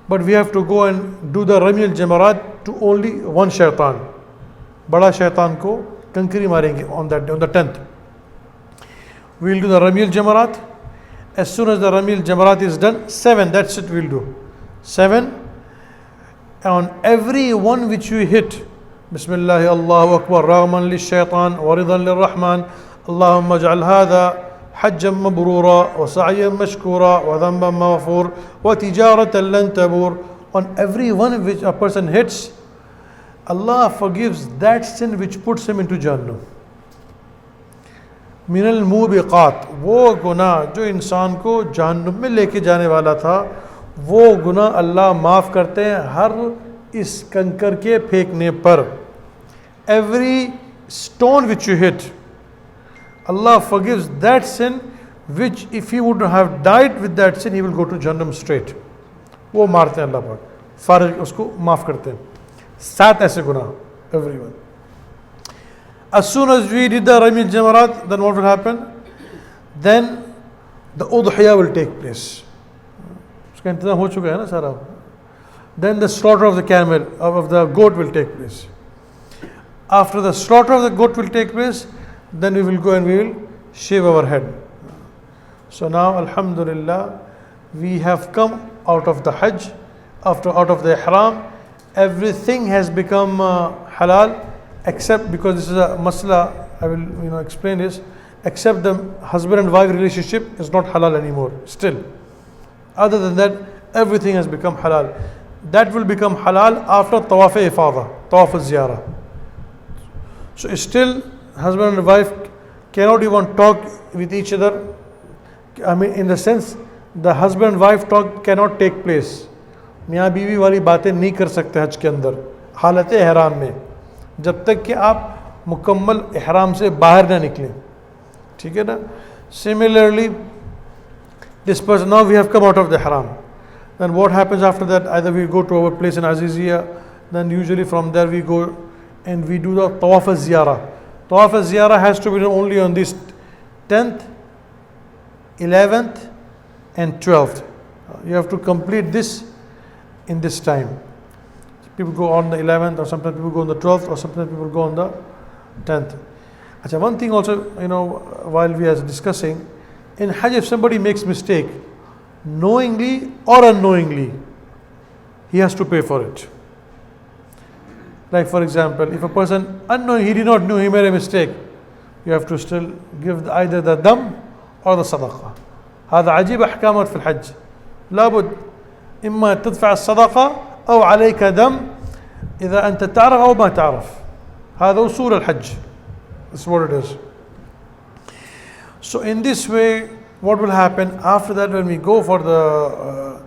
But we have to go and do the Ramil Jamarat to only one shaitan. Bada shaitan ko kankari marenge on the 10th. We will do the Ramil Jamarat. As soon as the Ramil Jamarat is done, 7, that's it we'll do. 7, on every one which you hit, Bismillah, Allahu Akbar, Rahman li shaitan, wa ridan li rahman, Allahumma ja'al hadha hajjan mabrura, wa sa'yan mashkura, wa dhanban maghfur, wa tijaratan lan tabur. On every one which a person hits, Allah forgives that sin which puts him into Jannah. मिनल मुबिक़ात, वो गुनाह जो इंसान को जहन्नुम में लेके जाने वाला था, वो गुनाह अल्लाह माफ़ करते हैं हर इस कंकर के फेंकने पर. Every stone which you hit, Allah forgives that sin which if he would have died with that sin, he will go to Jahannam straight. वो मारते हैं अल्लाह पाक, फारिग उसको माफ़ करते हैं. 7 ऐसे गुनाह, everyone. As soon as we did the Ramil Jamarat, then what will happen? Then the Udhiyah will take place. उसका इंतज़ाम हो चुका है ना सारा. Then the slaughter of the camel, of the goat will take place. After the slaughter of the goat will take place, then we will go and we will shave our head. So now, Alhamdulillah, we have come out of the Hajj, out of the Ihram. Everything has become halal. Except, because this is a masla, I will explain this, except the husband and wife relationship is not halal anymore still. Other than that, everything has become halal. That will become halal after tawaf ifada, tawaf ziyarah. So still husband and wife cannot even talk with each other. I mean, in the sense, the husband wife talk cannot take place. मियाँ बीवी वाली बातें नहीं कर सकते हज के अंदर हालत एहराम में, जब तक कि आप मुकम्मल एहराम से बाहर ना निकलें, ठीक है ना. Similarly, this person, now we have come out of the haram. Then what happens after that? Either we go to our place in Aziziyah, then usually from there we go and we do the tawaf al-ziyarah. Tawaf al-ziyarah has to be done only on this 10th, 11th and 12th. You have to complete this in this time. People go on the 11th, or sometimes people go on the 12th, or sometimes people go on the 10th. Achha, one thing also, while we are discussing, in Hajj if somebody makes mistake, knowingly or unknowingly, he has to pay for it. Like for example, if a person unknowing, he did not know, he made a mistake, you have to still give either the dam or the sadaqah. هذا عجيب أحكامات في الحج. لابد إما تدفع الصدقة أو عليك دم إذا أنت تعرف أو ما تعرف. هذا أصول الحج. That's what it is. So in this way, what will happen after that when we go for the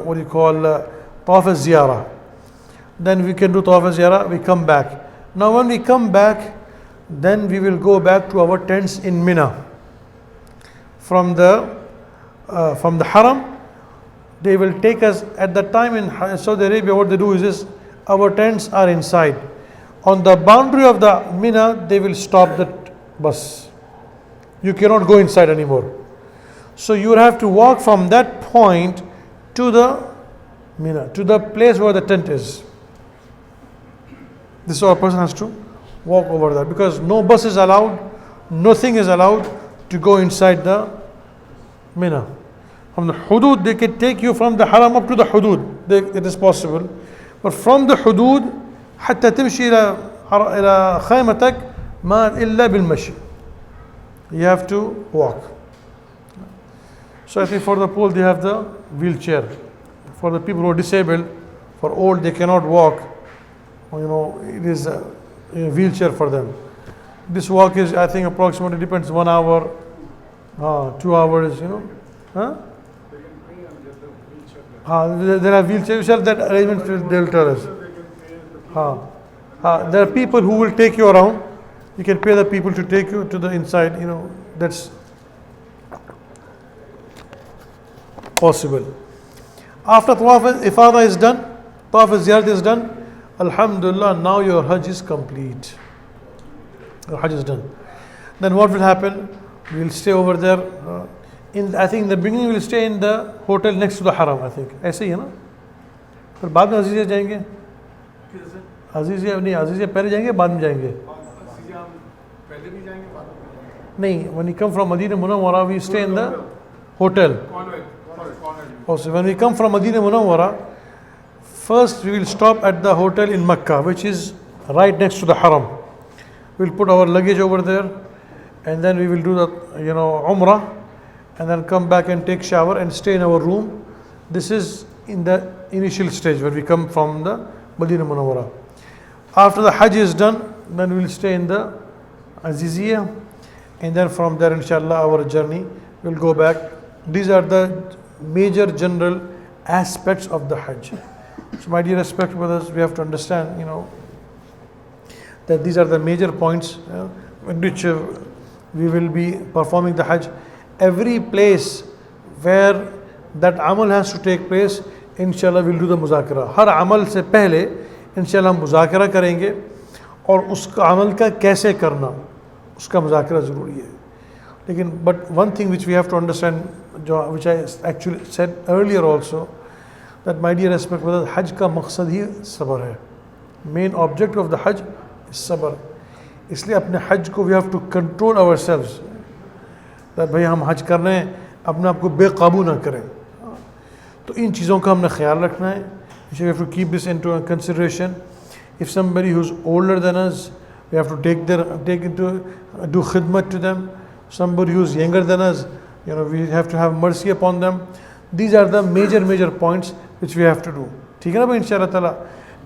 what do you call tawaf al-ziyarah, then we can do tawaf al-ziyarah, we come back. Now when we come back, then we will go back to our tents in Mina. From the haram, they will take us at the time in Saudi Arabia. What they do is this: our tents are inside. On the boundary of the Mina, they will stop the bus. You cannot go inside anymore. So you will have to walk from that point to the Mina, to the place where the tent is. This is how a person has to walk over there, because no bus is allowed, nothing is allowed to go inside the Mina. From the hudud, they can take you from the haram up to the hudud. It is possible. But from the hudud, حتى تمشي إلى خيمتك ما إلا بالمشي. You have to walk. So I think for the poor they have the wheelchair. For the people who are disabled, for old they cannot walk. It is a wheelchair for them. This walk is, I think, approximately depends 1 hour, 2 hours. Huh? There are wheelchairs. That arrangement they will tell us. There are people who will take you around. You can pay the people to take you to the inside. That's possible. After tawaf ifadah is done, tawaf ziyarah is done, alhamdulillah, now your hajj is complete. Your hajj is done. Then what will happen? We will stay over there. I think in the beginning we will stay in the hotel next to the haram. I think ऐसे ही है ना. फिर बाद में Aziziyah जाएंगे. Aziziyah पहले जाएंगे, बाद में जाएंगे. नहीं, when we come from Medina Munawwara, we stay in the hotel. Also, when we come from Medina Munawwara, first we will stop at the hotel in Mecca, which is right next to the haram. We will put our luggage over there, and then we will do the Umrah, and then come back and take shower and stay in our room. This is in the initial stage when we come from the Medina Munawwara. After the Hajj is done, then we will stay in the Aziziyah, and then from there, inshallah, our journey will go back. These are the major general aspects of the Hajj. So my dear respected brothers, we have to understand, that these are the major points in which we will be performing the Hajj. Every place where that amal has to take place, inshallah we'll do the muzakara. Her amal से पहले inshallah हम मुज़ाकरा करेंगे और उसका अमल का कैसे करना, उसका मुज़ाकरा ज़रूरी है. लेकिन but one thing which we have to understand, which I actually said earlier also, that my dear respected brothers, Hajj का मकसद ही सब्र है. Main object of the Hajj is सब्र. इसलिए अपने Hajj को we have to control ourselves. that भाई हम हज कर रहे हैं, अपने आप को बेकाबू ना करें. तो इन चीज़ों का हमने ख्याल रखना है. We have to keep this into consideration. If somebody who's older than us, we have to take into do khidmat to them. Somebody who's younger than us, we have to have mercy upon them. These are the major points which we have to do. ठीक है ना भाई, इंशाल्लाह ताला.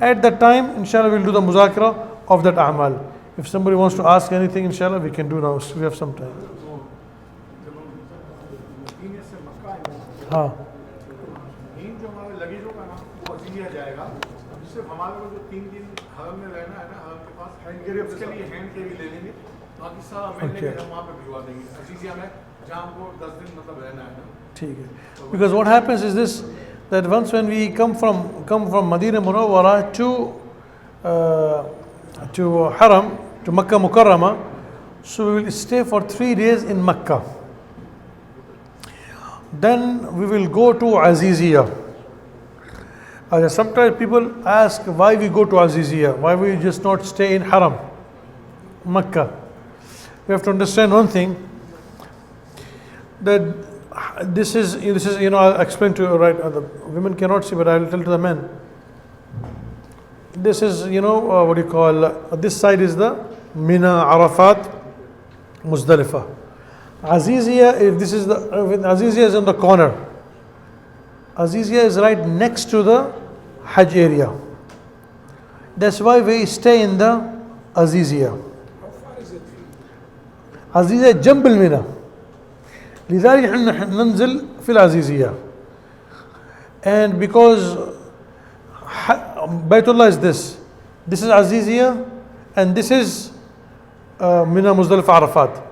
At that time, inshallah, we'll do the muzakara of that amal. If somebody wants to ask anything, inshallah, we can do now. We have some time. हाँ जो हमारे लगेजों का ना वो अजीजिया जाएगा, सिर्फ हमारे को जो 3 दिन हरम में रहना है ना, हरम के पास हैंड कैरी, उसके लिए हैंड कैरी ले लेंगे, बाकी सारा मैंने हम वहाँ पे भिजवा देंगे अजीजिया में, जहाँ हमको 10 दिन मतलब रहना है ना. ठीक है. Because what happens is this, that once when we come from Medina Munawwara to Haram, to Makkah Mukarrama, so we will stay for 3 days in Makkah. Then we will go to Aziziyah. Sometimes people ask why we go to Aziziyah, why we just not stay in Haram, Makkah. We have to understand one thing, that this is I'll explain to you, right? The women cannot see, but I will tell to the men. This is what you call, this side is the Mina, Arafat, Muzdalifah. Aziziyah, if this is Aziziyah is in the corner. Aziziyah is right next to the Hajj area. That's why we stay in the Aziziyah. How far is it? Aziziyah جنب المينا. لذلك نحن ننزل في العزيزية. And because Baytullah is this is Aziziyah and this is Mina, Muzdalifah, Arafat.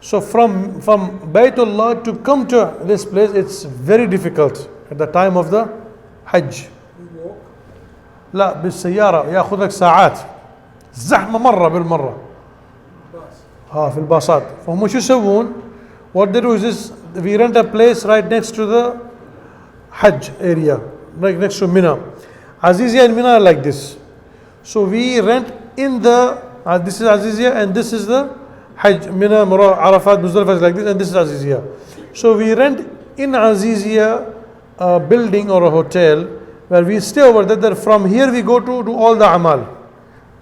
So from Baytullah to come to this place, it's very difficult at the time of the Hajj. لا بالسيارة ياخذ لك ساعات، زحمة مرة بالمرة. في الباصات. فهم شو يسوون؟ What they do is this: we rent a place right next to the Hajj area, right next to Mina. Aziziyah and Mina are like this. So we rent in the this is Aziziyah and this is the Hajj, Mina, Arafat, Muzdalifah is like this, and this is Aziziyah. So we rent in Aziziyah a building or a hotel where we stay over there. That from here we go to do all the amal.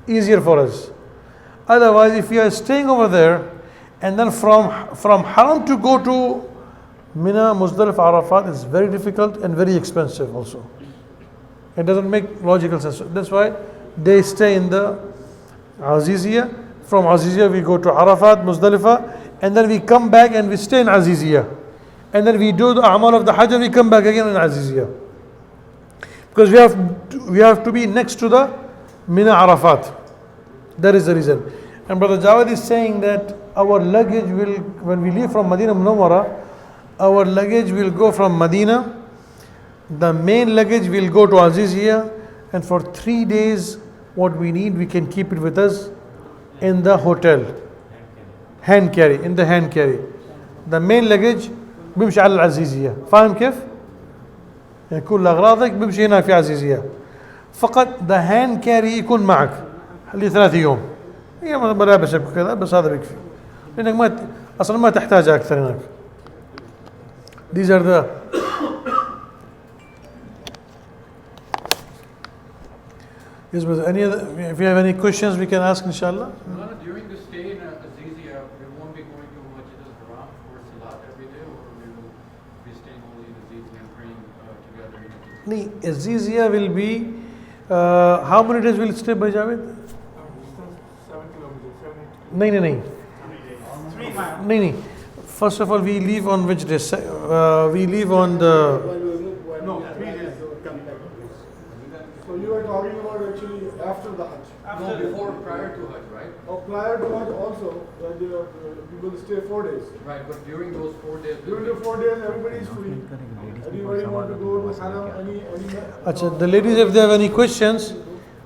Easier for us. Otherwise, if we are staying over there and then from Haram to go to Mina, Muzdalifah, Arafat is very difficult and very expensive also. It doesn't make logical sense. That's why they stay in the Aziziyah. From Aziziyah we go to Arafat, Muzdalifah, and then we come back and we stay in Aziziyah. And then we do the amal of the Hajj and we come back again in Aziziyah. Because we have to be next to the Mina, Arafat. That is the reason. And Brother Jawad is saying that our luggage will, when we leave from Medina Munawwara, our luggage will go from Medina, the main luggage will go to Aziziyah, and for 3 days what we need we can keep it with us in the hotel. hand carry, in the hand carry. The main luggage بيمشي على العزيزية. فاهم كيف؟ يعني كل أغراضك بيمشي هنا في عزيزية. فقط the hand carry يكون معك ل3 يوم. هي ملابسك وكذا بس هذا بيكفي. لأنك أصلا ما تحتاج أكثر هناك. These are the Yes, but if you have any questions, we can ask, inshallah. During the stay in Aziziyah, we won't be going to Masjid al-Haram for Salat every day, or we will be staying only in Aziziyah and praying together? Aziziyah will be, how many days will it stay by Javed? 7 kilometers. No. 3 miles. No. First of all, we leave on which day? We leave on the... No, 3 days. So you are talking about actually after the Hajj? No, before, prior to Hajj, right? Or prior to Hajj also, that people stay 4 days. Right, but during those 4 days... During the 4 days, everybody is free. Anybody want to go to Haram, any Achha, the ladies, if they have any questions,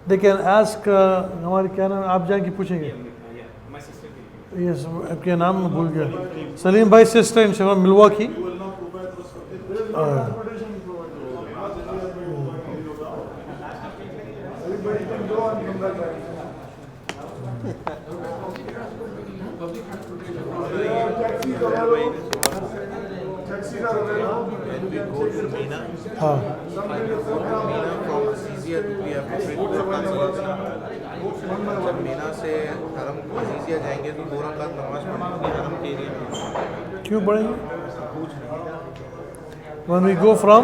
they can ask. हमारे क्या नाम आप जाके पूछेंगे? Yes, आपके नाम मैं भूल गया. Salim bhai sister in Milwaukee. Everybody can go and come back. Taxis are available. When we go to Mina, हाँ. from Aziziyah we have to wait for 5 minutes. जब मीना से हरम अजीजिया जाएंगे तो 2 रकात नमाज पढ़ेंगे हरम के एरिया में. क्यों पढ़ेंगे? When we go from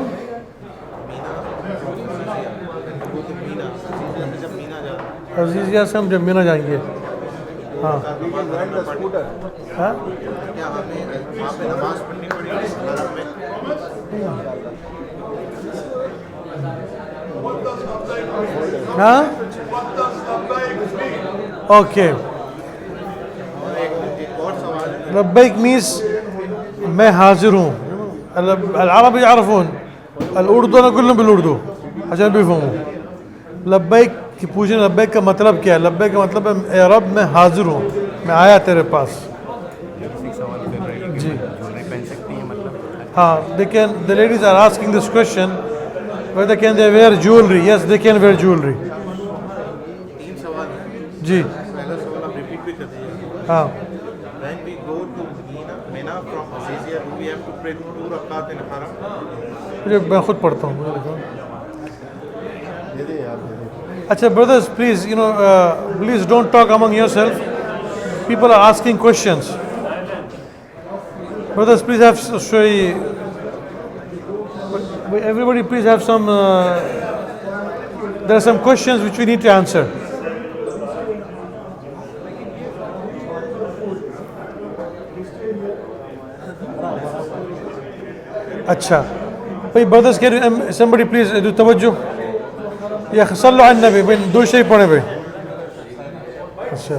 Meena से जब मीना जा Aziziyah से हम जब मीना जाएंगे. हाँ हाँ क्या हमें वहाँ पे नमाज पढ़नी पड़ेगी हरम में? हाँ ओके और एक और सवाल है, लब्बैक मीन्स मैं हाजिर हूँ العرب يعرفون الأردو أنا كلهم بالأردو عشان بيفهموا लब्बैक कि पूछने लब्बैक का मतलब क्या है लब्बैक का मतलब है ए रब मैं हाजिर हूँ मैं आया तेरे पास जी हाँ they can the ladies are asking this question whether can they wear jewelry yes they can wear jewelry 3 सवाल है। जी पहला सवाल आप रिपीट भी कर दीजिए। हाँ When we go to Mina from Azizia, do we have to pray 2 rakat in Haram? मुझे मैं खुद पढ़ता हूँ अच्छा brothers please you know please don't talk among yourself people are asking questions brothers please have everybody please have some there are some questions which we need to answer अच्छा भाई brothers can somebody please do तवज्जो या सल्लु अला नबी भाई दो शरीफ पढ़े भाई अच्छा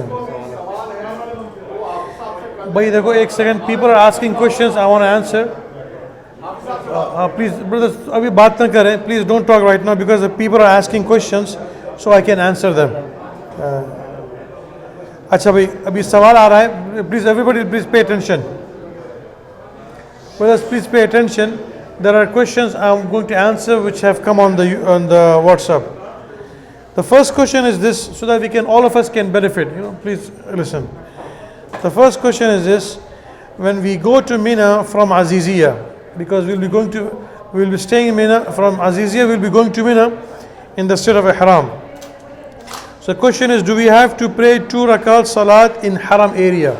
भाई देखो एक second people are asking questions I want to answer please brothers अभी बात ना करें please don't talk right now because the people are asking questions so I can answer them अच्छा भाई अभी सवाल आ रहा है please everybody please pay attention brothers please pay attention there are questions I'm going to answer which have come on the WhatsApp the first question is this so that we can all of us can benefit you know please listen the first question is this when we go to Mina from Azizia because we'll be staying in Mina from Azizia we'll be going to Mina in the state of Ihram so the question is do we have to pray 2 rakat salat in Haram area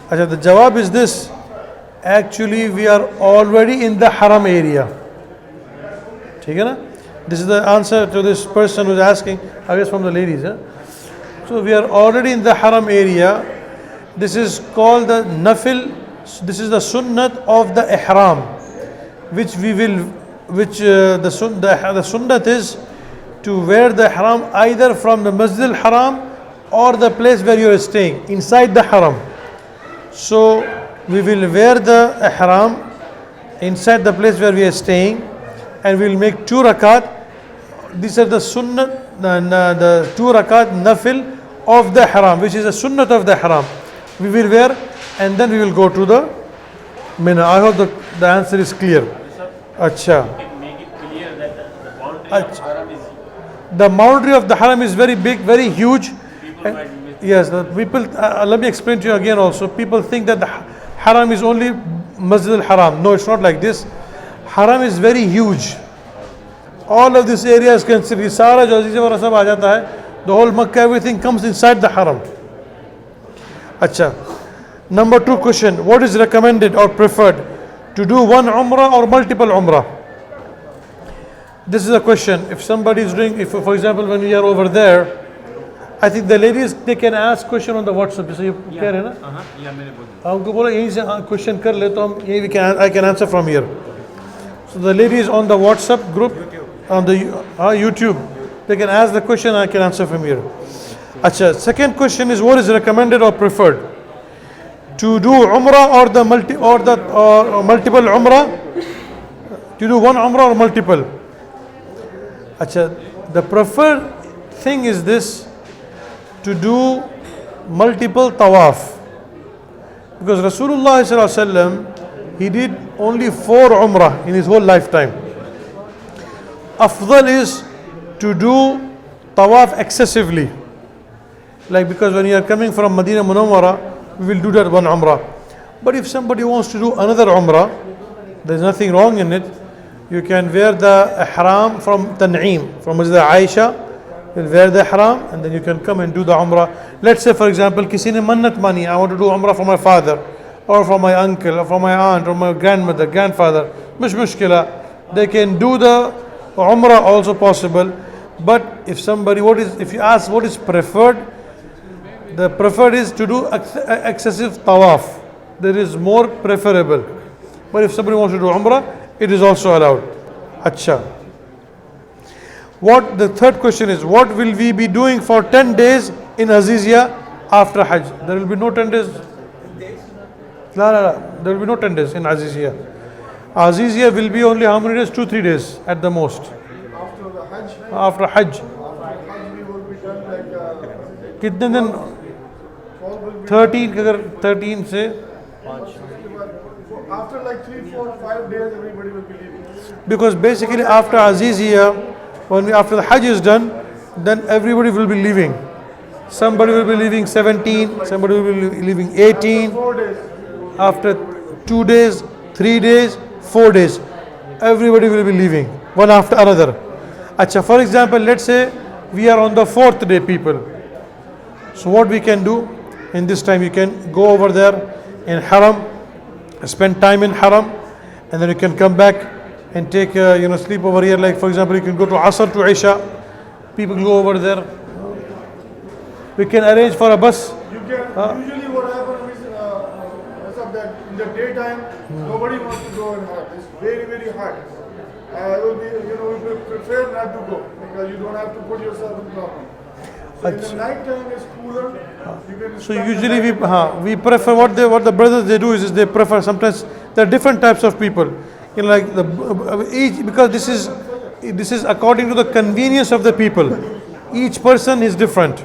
Achha, the jawab is this actually we are already in the Haram area ठीक है ना this is the answer to this person who's asking I guess from the ladies so we are already in the Haram area this is called the nafil this is the sunnat of the ihram which we will the sunnat is to wear the ihram either from the Masjid al-Haram or the place where you are staying inside the Haram so we will wear the ihram inside the place where we are staying and we will make 2 rakat these are the sunnah the 2 rakat nafil of the ihram which is a sunnat of the ihram we will wear and then we will go to the Mina I hope the answer is clear acha Make it clear that the boundary of Haram is the boundary of the Haram is very big very huge people might miss. yes the people let me explain to you again also people think that the Haram is only Masjid al-Haram no it's not like this Haram is very huge all of this area is considered Sara jo Azizia wala sab aa jata hai the whole Makkah everything comes inside the Haram acha number 2 question what is recommended or preferred to do one umrah or multiple umrah this is a question if somebody is doing if for example when we are over there I think the ladies they can ask question on the WhatsApp so you कह रहे हैं ना या मैंने बोल हमको बोला यहीं से क्वेश्चन कर ले तो हम यहीं I can answer from here so the ladies on the WhatsApp group on the YouTube they can ask the question I can answer from here acha second question is what is recommended or preferred to do umrah or the multiple umrah to do one umrah or multiple acha the preferred thing is this to do multiple tawaf because Rasulullah sallallahu alaihi wasallam he did only 4 umrah in his whole lifetime afdal is to do tawaf excessively like because when you are coming from Medina Munawwara we will do that one umrah but if somebody wants to do another umrah there is nothing wrong in it you can wear the ihram from Tan'im from Masjid Aisha you'll wear the ihram and then you can come and do the umrah let's say for example kisi ne mannat mani I want to do umrah for my father or for my uncle or for my aunt or my grandmother grandfather mush mushkila they can do the umrah also possible but if somebody if you ask what is preferred The preferred is to do excessive tawaf. There is more preferable. But if somebody wants to do Umrah, it is also allowed. Acha. What the third question is, what will we be doing for 10 days in Azizia after Hajj? There will be no 10 days. No. There will be no 10 days in Azizia. Azizia will be only how many days? 2-3 days at the most. After the Hajj, After Hajj. after Hajj we will be done like कितने दिन? 12 will be 13 अगर 13 से. after like 3, 4, 5 days everybody will be leaving. Because basically after Azizia, after the Hajj is done, then everybody will be leaving. Somebody will be leaving 17, somebody will be leaving 18. 4 days. After 2 days, 3 days, 4 days, everybody will be leaving, one after another. Acha, for example, let's say we are on the 4th day, people. So what we can do in this time, you can go over there in Haram, spend time in Haram, and then you can come back and take sleep over here. Like for example, you can go to Asr to Isha. People go over there. We can arrange for a bus. You can usually what happens is that in the daytime nobody wants to go and hot. It's very, very hot. We prefer not to go because you don't have to put yourself in problem. So in the night time it's cooler. You can So spend the usually night we prefer what the brothers they do is they prefer sometimes there are different types of people. Like each, because this is according to the convenience of the people. Each person is different.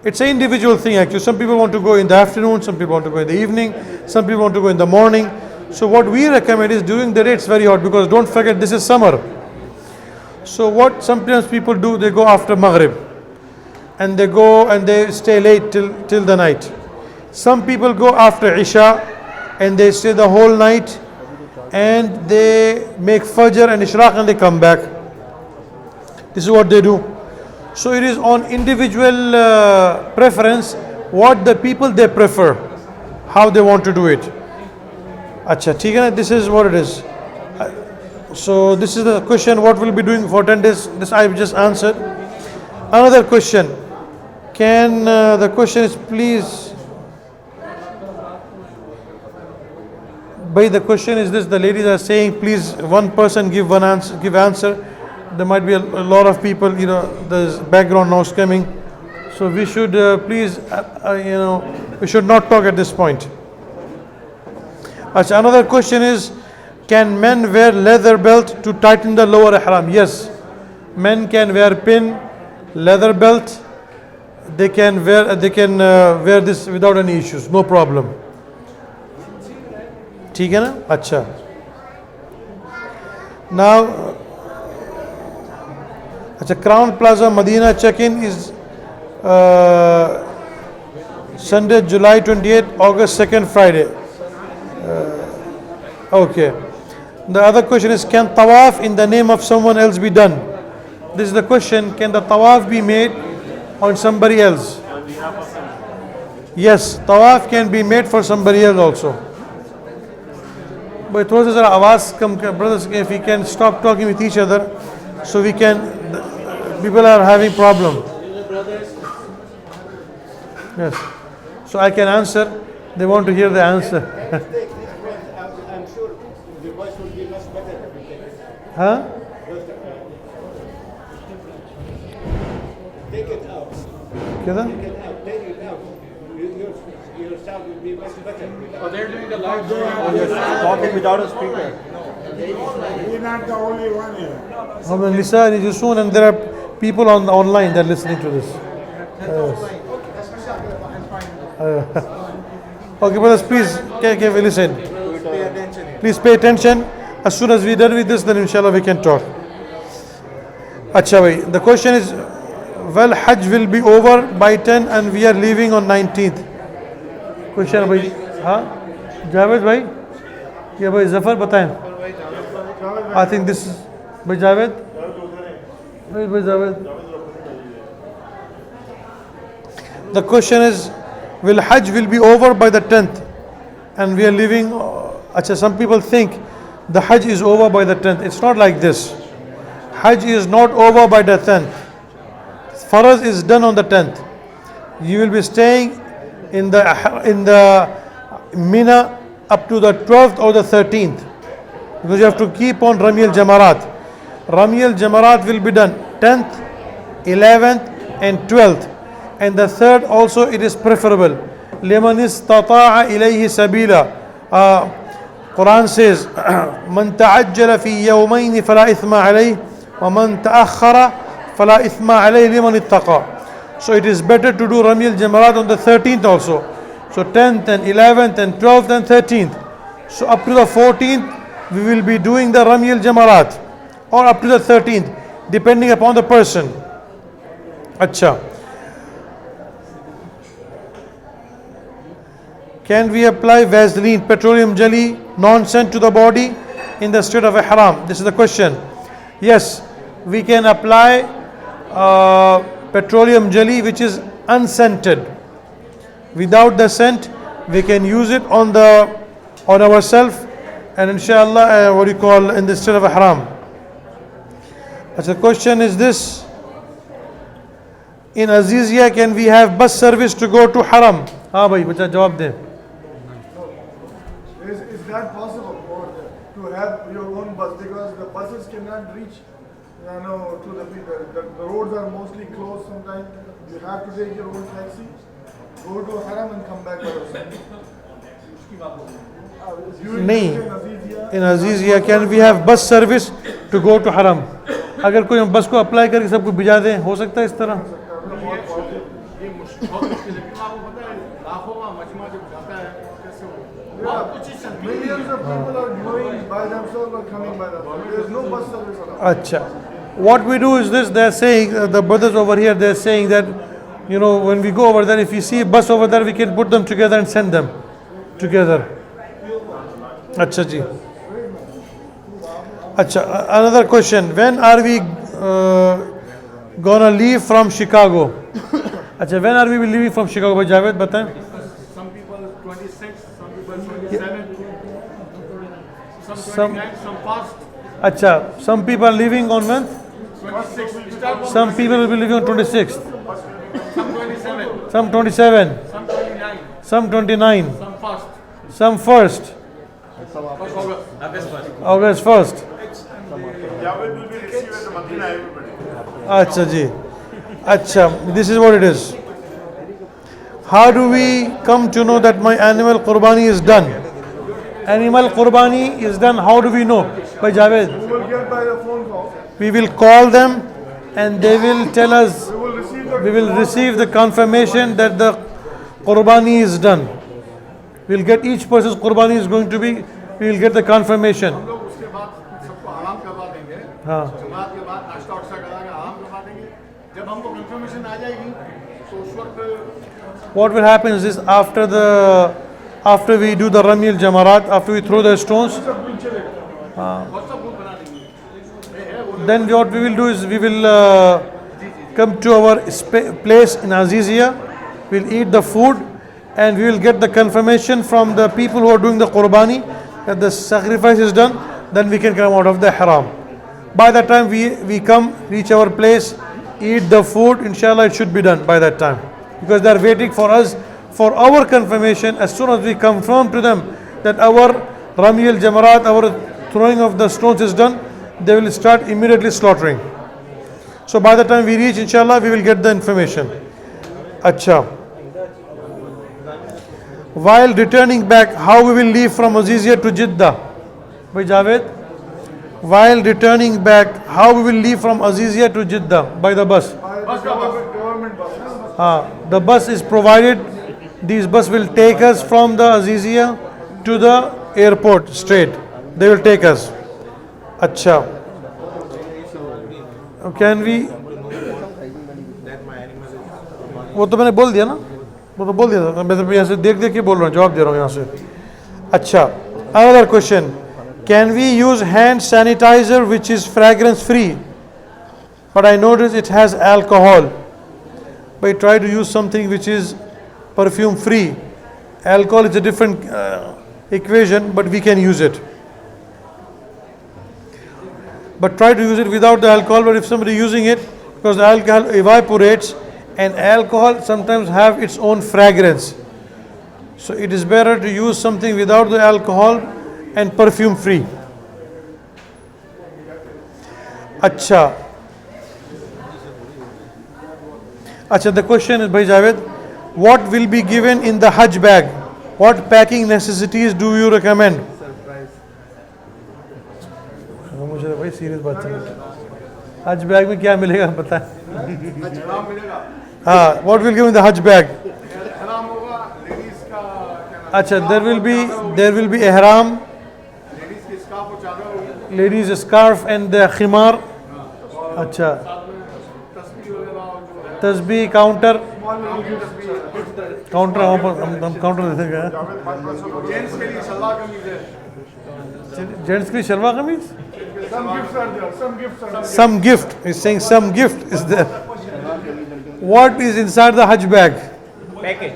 It's an individual thing actually. Some people want to go in the afternoon, some people want to go in the evening, some people want to go in the morning. So what we recommend is during the day it's very hot, because don't forget this is summer. So what sometimes people do, they go after Maghrib and they go and they stay late till the night. Some people go after Isha and they stay the whole night and they make Fajr and Ishraq and they come back. This is what they do. So it is on individual preference what the people they prefer, how they want to do it. Acha, theek hai na? This is what it is. So this is the question, what we'll be doing for 10 days. This I've just answered. Another question. The question is please. By the question is this, the ladies are saying please one person give answer. There might be a lot of people, there's background noise coming. So we should please, we should not talk at this point. Another question is, can men wear leather belt to tighten the lower ihram? Yes, men can wear pin, leather belt. They can wear this without any issues, no problem. ठीक है ना? अच्छा. Now, Crown Plaza Medina check-in is Sunday, July 28, August 2nd, Friday. Okay. The other question is, can tawaf in the name of someone else be done? This is the question, can the tawaf be made on somebody else? Yes, tawaf can be made for somebody else also. But those are आवाज कम कर, brothers, if we can stop talking with each other, so we can, people are having problem. Yes. So I can answer, they want to hear the answer. I'm sure the voice will be much better. Huh? Take it out. क्या था? Take it out. Your sound will be much better. Oh, they're doing the live Talking without a speaker. We're not the only one here. هم النساء يجلسون and there are people online that are listening to this. Okay, brothers, please listen. Pay attention. Please pay attention. As soon as we're done with this, then inshallah we can talk. Acha bhai, the question is, well, Hajj will be over by 10 and we are leaving on 19th. Question bhai, हाँ? Javed bhai? या भाई जफर बताएं. I think this is भाई जावेद. भाई Javed. The question is, will Hajj will be over by the 10th and we are leaving. Some people think the Hajj is over by the 10th. It's not like this. Hajj is not over by the 10th. Faraz is done on the 10th. You will be staying in the Mina up to the 12th or the 13th, because you have to keep on Rami al-Jamarat. Rami al-Jamarat will be done 10th, 11th and 12th, and the 3rd also it is preferable. Liman istata'a ilayhi sabila. Quran says, Man ta'ajjala fi yawmayni fala ithma alayhi, wa man ta'akhkhara fala ithma alayhi liman ittaqa. So it is better to do Rami al-Jamarat on the 13th also. So 10th and 11th and 12th and 13th. So up to the 14th we will be doing the Rami al-Jamarat, or up to the 13th, depending upon the person. Acha. Can we apply Vaseline, petroleum jelly, non-scent to the body in the state of ihram? This is the question. Yes, we can apply petroleum jelly which is unscented. Without the scent, we can use it on ourselves, and inshallah, in the state of ihram. The question is this: in Azizia, can we have bus service to go to haram? हाँ भाई बच्चा जवाब दे. Is that possible, or to have your own bus, because the buses cannot reach, to the people. The roads are mostly closed sometimes. You have to take your own taxi, go to Haram and come back by yourself. नहीं, in Azizia can we have bus service to go to haram? अगर कोई हम बस को apply करके सबको भिजा दें, हो सकता है इस तरह? ये बहुत मुश्किल है, क्योंकि आपको पता है लाखों का मजमा जब जाता है कैसे हो, millions of people are going by themselves or coming by themselves. There is no bus service around. Acha. What we do is this: they're saying, the brothers over here, they're saying that, when we go over there, if you see a bus over there, we can put them together and send them together. Acha ji. Acha. Another question: when are we gonna leave from Chicago? Acha. When are we leaving from Chicago? Bhai Javed, बताएं. Some people 26, some people 27, some Some- 29, some past. Acha. Some people are leaving on when? 26 will start, Some people will be leaving on 26th. some 27, Some 27. some 29, Some 29. some past. Some 1st. August 1st. Javed will be received at the Madina, everybody. Acha ji. Acha, this is what it is. How do we come to know that my animal qurbani is done? Animal qurbani is done, how do we know? By Javed. We will get by the phone call. We will call them and they will tell us, we will receive the confirmation that the qurbani is done. We'll get each person's qurbani is going to be, we will get the confirmation. हम लोग उसके बाद सबको आराम करवा देंगे, हाँ. जमात के बाद नाश्ता वाश्ता करा के आराम करवा देंगे. जब हमको कंफर्मेशन आ जाएगी तो उस वक्त What will happen is this: after we do the Rami al-Jamarat, after we throw the stones, WhatsApp group बना देंगे. then what we will do is we will come to our place in Azizia, we'll eat the food, and we will get the confirmation from the people who are doing the qurbani that the sacrifice is done. Then we can come out of the haram. By that time we come, reach our place, eat the food, inshallah it should be done by that time, because they are waiting for us for our confirmation. As soon as we confirm to them that our Rami al-Jamarat, our throwing of the stones is done, they will start immediately slaughtering. So by the time we reach, inshallah, we will get the information. Acha. While returning back, how we will leave from Azizia to Jeddah? Bhai Javed? While returning back, how we will leave from Azizia to Jeddah? By the bus. बस government बस. The bus is provided. These bus will take us from the Azizia to the airport straight. They will take us. Acha. Can we? वो तो मैंने बोल दिया ना, वो तो बोल दिया था. मैं तो यहाँ से देख के बोल रहा हूँ, जवाब दे रहा हूँ यहाँ से. अच्छा. Another question: can we use hand sanitizer which is fragrance free, but I notice it has alcohol? But try to use something which is perfume free. Alcohol is a different equation, but we can use it. But try to use it without the alcohol. But if somebody using it, because the alcohol evaporates and alcohol sometimes have its own fragrance. So it is better to use something without the alcohol and perfume free. Acha. Acha, the question is, Bhai Javed, what will be given in the Hajj bag? What packing necessities do you recommend? मुझे भाई serious बात चल रही है. हज bag में क्या मिलेगा पता है? हाँ, what will give in the Hajj bag? अच्छा, there will be ihram, ladies scarf and the khimar. अच्छा, तस्बीह, काउंटर वहाँ पर हम काउंटर देते गए. जेंट्स के लिए शलवार कमीज. Some gift. He's saying some gift is there. What is inside the Hajj bag? Package.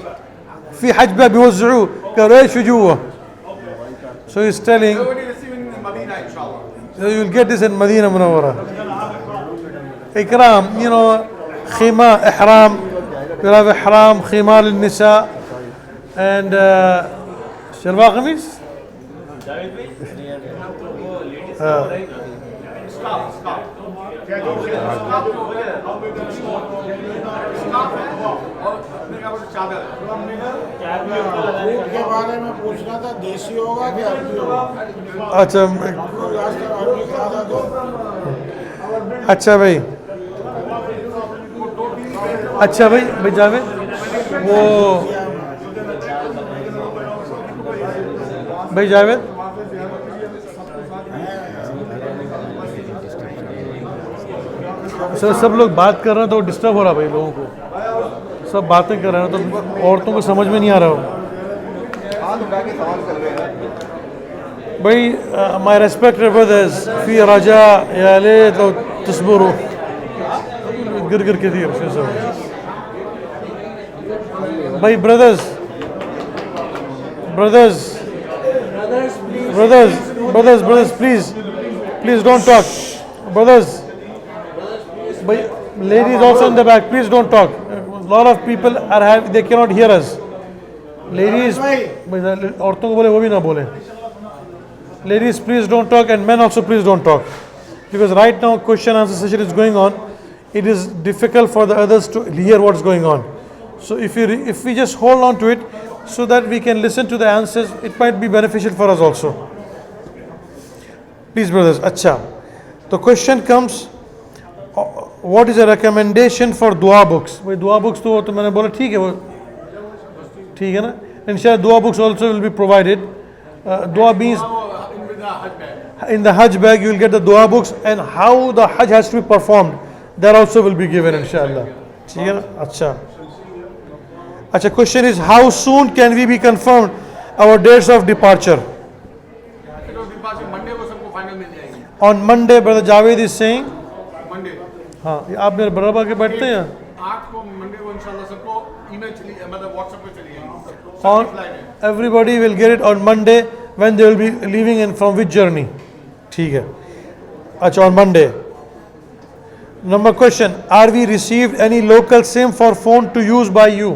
في حج bag بيوزعوه قالوا ايش في جوا. So he's telling so you'll get this in Medina Munawwara. Ikram, you know, khima, ihram. You'll have ihram, khima lil-nisa and shalwar qameez. के बारे में पूछना था, देसी होगा कि अरबी होगा? अच्छा अच्छा भाई, अच्छा भाई भाई जावेद, वो भाई जावेद सर, सब लोग बात कर रहे हैं तो डिस्टर्ब हो रहा है भाई. लोगों को सब बातें कर रहे हैं तो औरतों को समझ में नहीं आ रहा हो भाई. माय रेस्पेक्टेड ब्रदर्स फी राजा या ले तो तस्बुरु गिर गिर के दिए भाई. Brothers please don't talk. Brothers, ladies also in the back, please don't talk. A lot of people are having, they cannot hear us. Ladies, औरतों को बोले वो भी ना बोले. Ladies, please don't talk, and men also please don't talk, because right now question answer session is going on. It is difficult for the others to hear what's going on. So if we just hold on to it so that we can listen to the answers, it might be beneficial for us also. Please brothers. Acha, the question comes, what is a recommendation for dua books? भाई दुआ books तो मैंने बोला ठीक है, वो ठीक है ना. इंशाल्लाह दुआ books also will be provided. Dua means in the Hajj bag you will get the dua books, and how the Hajj has to be performed, that also will be given inshallah. ठीक है ना. अच्छा, question is, how soon can we be confirmed our dates of departure? On Monday, brother Javed is saying. हाँ, आप मेरे बराबर के बैठते हैं. 8 को मंडे को इंशाल्लाह सबको ईमेल चली, मतलब व्हाट्सएप पे चली जाएगी. On everybody will get it on Monday when they will be leaving and from which journey. ठीक है. अच्छा, on Monday. Number question, are we received any local SIM for phone to use by you?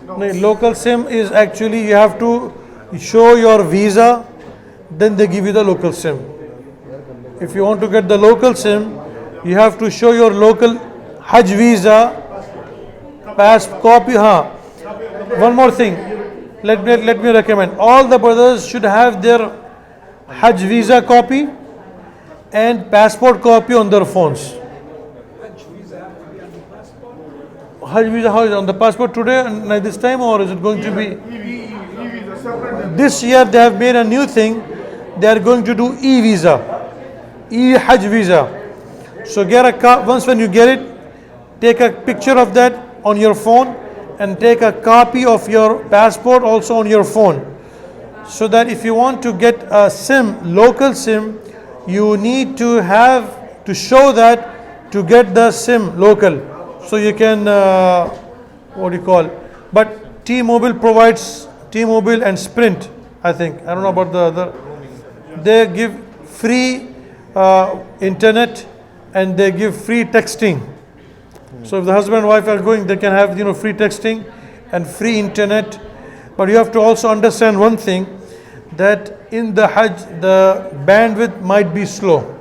No, local SIM is actually you have to show your visa, then they give you the local SIM. If you want to get the local SIM, you have to show your local Hajj visa, pass copy. One more thing, let me recommend. All the brothers should have their Hajj visa copy and passport copy on their phones. Hajj visa, how is it on the passport today and this time, or is it going to be? This year they have made a new thing. They are going to do e-visa. E-Hajj visa. So get a once when you get it, take a picture of that on your phone and take a copy of your passport also on your phone, so that if you want to get a SIM, local SIM, you need to have to show that to get the SIM local, so you can what do you call, but T-Mobile provides, T-Mobile and Sprint, I think, I don't know about the other, they give free internet and they give free texting So if the husband and wife are going, they can have free texting and free internet. But you have to also understand one thing, that in the Hajj the bandwidth might be slow.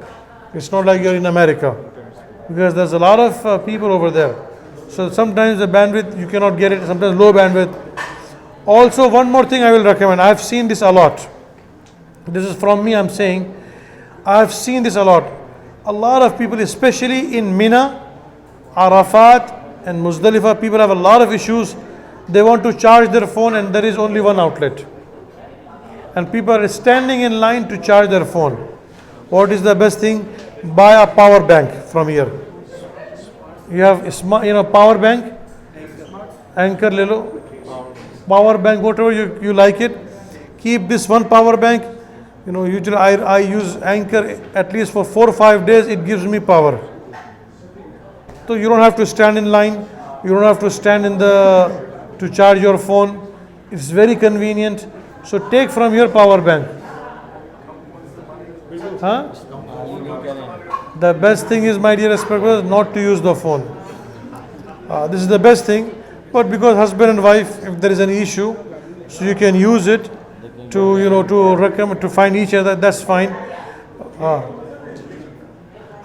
It's not like you're in America, because there's a lot of people over there. So sometimes the bandwidth you cannot get it, sometimes low bandwidth. Also, one more thing I will recommend. I've seen this a lot. This is from me, I'm saying. I've seen this a lot. A lot of people, especially in Mina, Arafat and Muzdalifah, people have a lot of issues. They want to charge their phone and there is only one outlet. And people are standing in line to charge their phone. What is the best thing? Buy a power bank from here. You have power bank, Anchor Lelo, power bank, whatever you like it. Keep this one power bank. Usually I use Anchor at least for 4 or 5 days. It gives me power. So you don't have to stand in line. You don't have to stand to charge your phone. It's very convenient. So take from your power bank. Huh? The best thing is, my dear respecters, not to use the phone. This is the best thing. But because husband and wife, if there is any issue, so you can use it to recommend, to find each other. That's fine.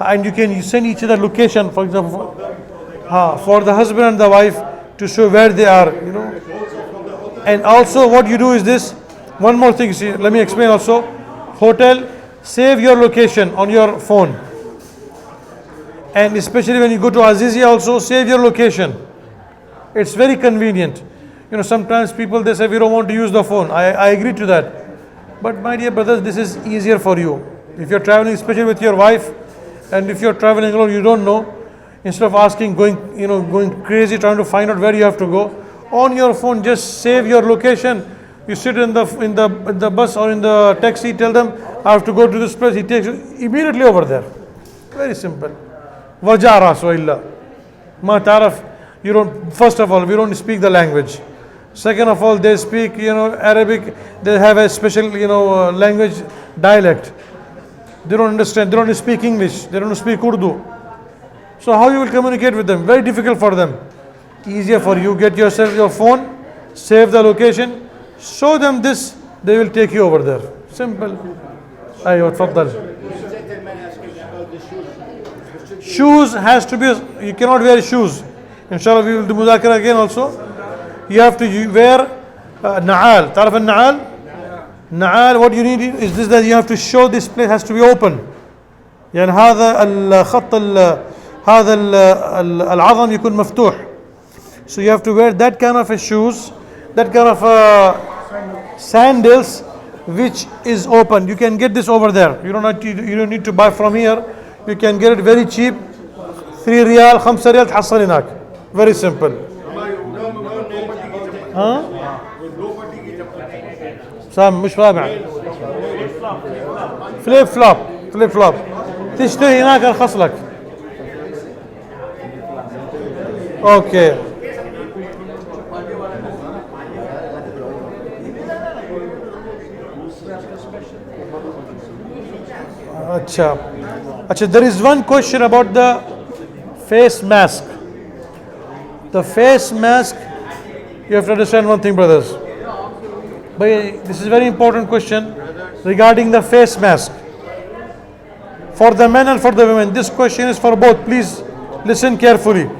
And you can send each other location, for example, for the husband and the wife to show where they are. And also, what you do is this. One more thing. See, let me explain also. Hotel, save your location on your phone. And especially when you go to Azizia also, save your location. It's very convenient. Sometimes people, they say, we don't want to use the phone. I agree to that. But my dear brothers, this is easier for you. If you're traveling, especially with your wife, and if you're traveling alone, you don't know, instead of asking, going crazy, trying to find out where you have to go, on your phone, just save your location. You sit in the bus or in the taxi, tell them, I have to go to this place. He takes you immediately over there. Very simple. Wajara so illa. Ma taraf. First of all, we don't speak the language. Second of all, they speak, Arabic. They have a special, language, dialect. They don't understand. They don't speak English. They don't speak Urdu. So how you will communicate with them? Very difficult for them. Easier for you. Get yourself your phone, save the location, show them this. They will take you over there. Simple. Aywa, tfaddal. Shoes has to be. You cannot wear shoes. Inshallah, we will do mudakara again also. You have to wear na'al. Taraf al-na'al? Na'al, what you need is this, that you have to show this place has to be open. يعني هذا الخط هذا العظم يكون مفتوح. So you have to wear that kind of a shoes, that kind of sandals which is open. You can get this over there. You don't need to buy from here. You can get it very cheap. 3 ريال 5 ريال تحصل هناك. Very simple. سام مش رابع. فليب فلوب تشتري هناك ارخص لك. اوكي. अच्छा, there is one question about the face mask. The face mask, you have to understand one thing, brothers. But this is a very important question regarding the face mask. For the men and for the women, this question is for both. Please listen carefully.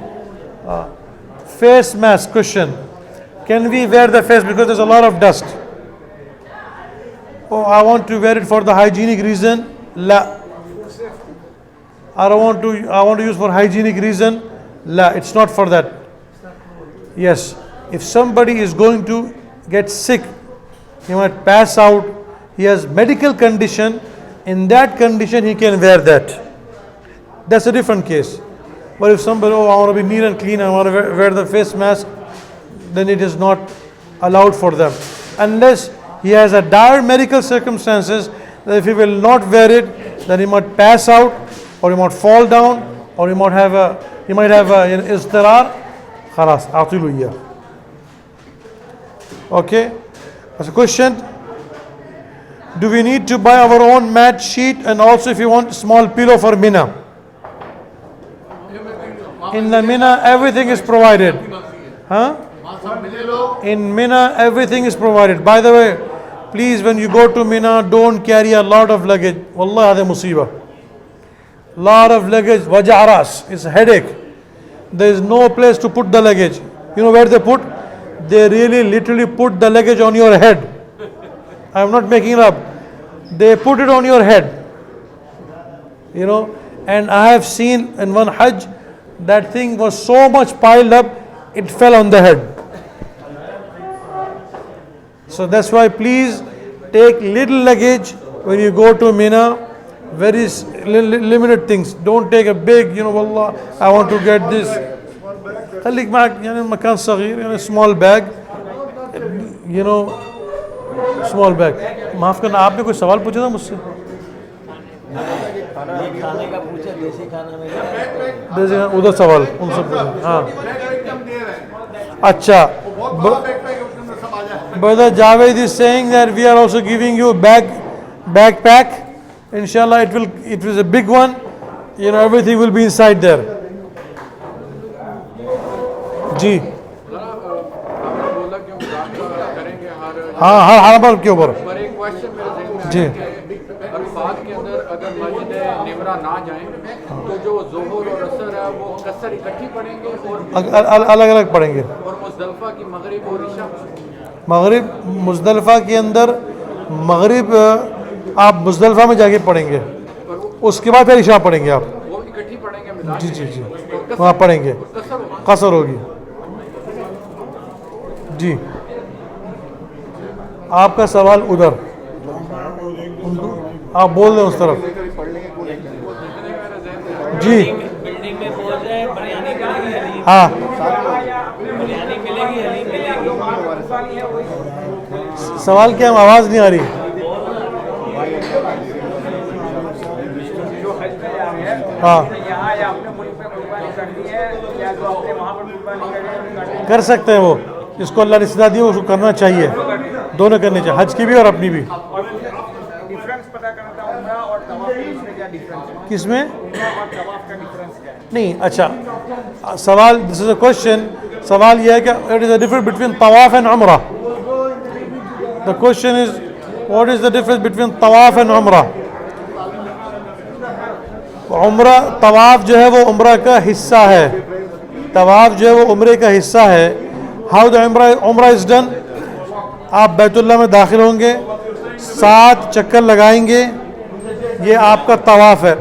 Face mask question. Can we wear the face because there's a lot of dust? Oh, I want to wear it for the hygienic reason. La. I want to use for hygienic reason. La. It's not for that. Yes. If somebody is going to get sick, he might pass out, he has medical condition, in that condition he can wear that. That's a different case. But if somebody, I want to be neat and clean, I want to wear the face mask, then it is not allowed for them. Unless he has a dire medical circumstances, that if he will not wear it, then he might pass out, or he might fall down, or he might have an iztirar. Khalas, a'tilu iyah. Okay. As a question, do we need to buy our own mat sheet, and also if you want a small pillow for Mina? In the Mina, everything is provided. Huh? वहाँ सब मिले लोग In Mina, everything is provided. By the way, please, when you go to Mina, don't carry a lot of luggage. Wallah, hada musibah. Lot of luggage, wajah ras, it's a headache. There is no place to put the luggage. You know where they put? They really literally put the luggage on your head. I am not making it up. They put it on your head. You know, and I have seen in one Hajj, that thing was so much piled up, it fell on the head. So that's why please take little luggage when you go to Mina, very limited things. Don't take a big, wallah, I want to get this. خليك معك يعني مكان صغير يعني small bag, small bag. माफ करना, आपने कोई सवाल पूछा था मुझसे? खाने का पूछा, देसी खाना में देसी खाना उधर सवाल उनसे पूछा. हाँ एकदम दे रहे हैं अच्छा. बहुत बड़ा बैकपैक है उसके अंदर सब आ जाए Brother Javed is saying that we are also giving you backpack. Inshallah, it was a big one. Everything will be inside there. जी आपने बोला कि हम मुदाखला करेंगे हाँ हर बार के ऊपर पर एक क्वेश्चन मेरे ज़हन में जी. है कि अरफात के अंदर अगर मस्जिद निमरा ना जाएं तो जो ज़ोहर और असर है वो कसर इकट्ठी पढ़ेंगे और अलग अलग पढ़ेंगे. और मुज़दलिफ़ा की मगरिब और इशा मगरिब मुज़दलिफ़ा के अंदर मगरिब आप मुज़दलिफ़ा में जाके पढ़ेंगे, उसके बाद फिर इशा पढ़ेंगे आप. वो इकट्ठी पढ़ेंगे मिला जी जी जी वहाँ पढ़ेंगे, कसर होगी. जी आपका सवाल उधर, आप बोल दें उस तरफ. जी बिल्डिंग में बोल रहे हैं बिरयानी मिलेगी, हलीम हाँ बिरयानी मिलेगी, हलीम मिलेगी. सवाल क्या, आवाज़ नहीं आ रही. हाँ कर सकते हैं वो, जिसको अल्लाह ने सदा दी उसको करना चाहिए. दोनों करने चाहिए, हज की भी और अपनी भी. डिफरेंस पता करना था, उम्रा और तवाफ के बीच में क्या डिफरेंस है? किसमें? उम्रा और तवाफ का डिफरेंस क्या है? नहीं अच्छा सवाल, दिस इज अ क्वेश्चन. सवाल यह है कि it is a difference between तवाफ एंड उम्रा. The question is what is the difference between तवाफ एंड उम्रा. उम्रा तवाफ जो है वो उम्रा का हिस्सा है. तवाफ जो है वो उम्रे का हिस्सा है. हाउ द उम्रा इज डन, आप बैतुल्लाह में दाखिल होंगे, 7 चक्कर लगाएंगे, ये आपका तवाफ है.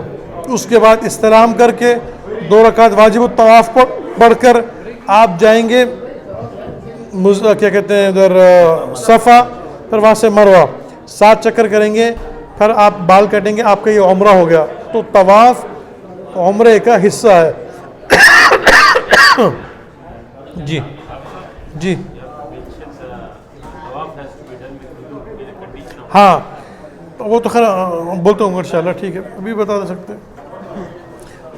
उसके बाद इस्तलाम करके 2 रकात वाजिब तवाफ पढ़कर आप जाएंगे क्या कहते हैं इधर सफ़ा, फिर वहाँ से मरवा, 7 चक्कर करेंगे, फिर आप बाल काटेंगे, आपका ये उम्रा हो गया. तो तवाफ उम्रे का हिस्सा है. जी जी हाँ वो तो खैर बोलता हूँ इंशाल्लाह, ठीक है, अभी बता सकते हैं.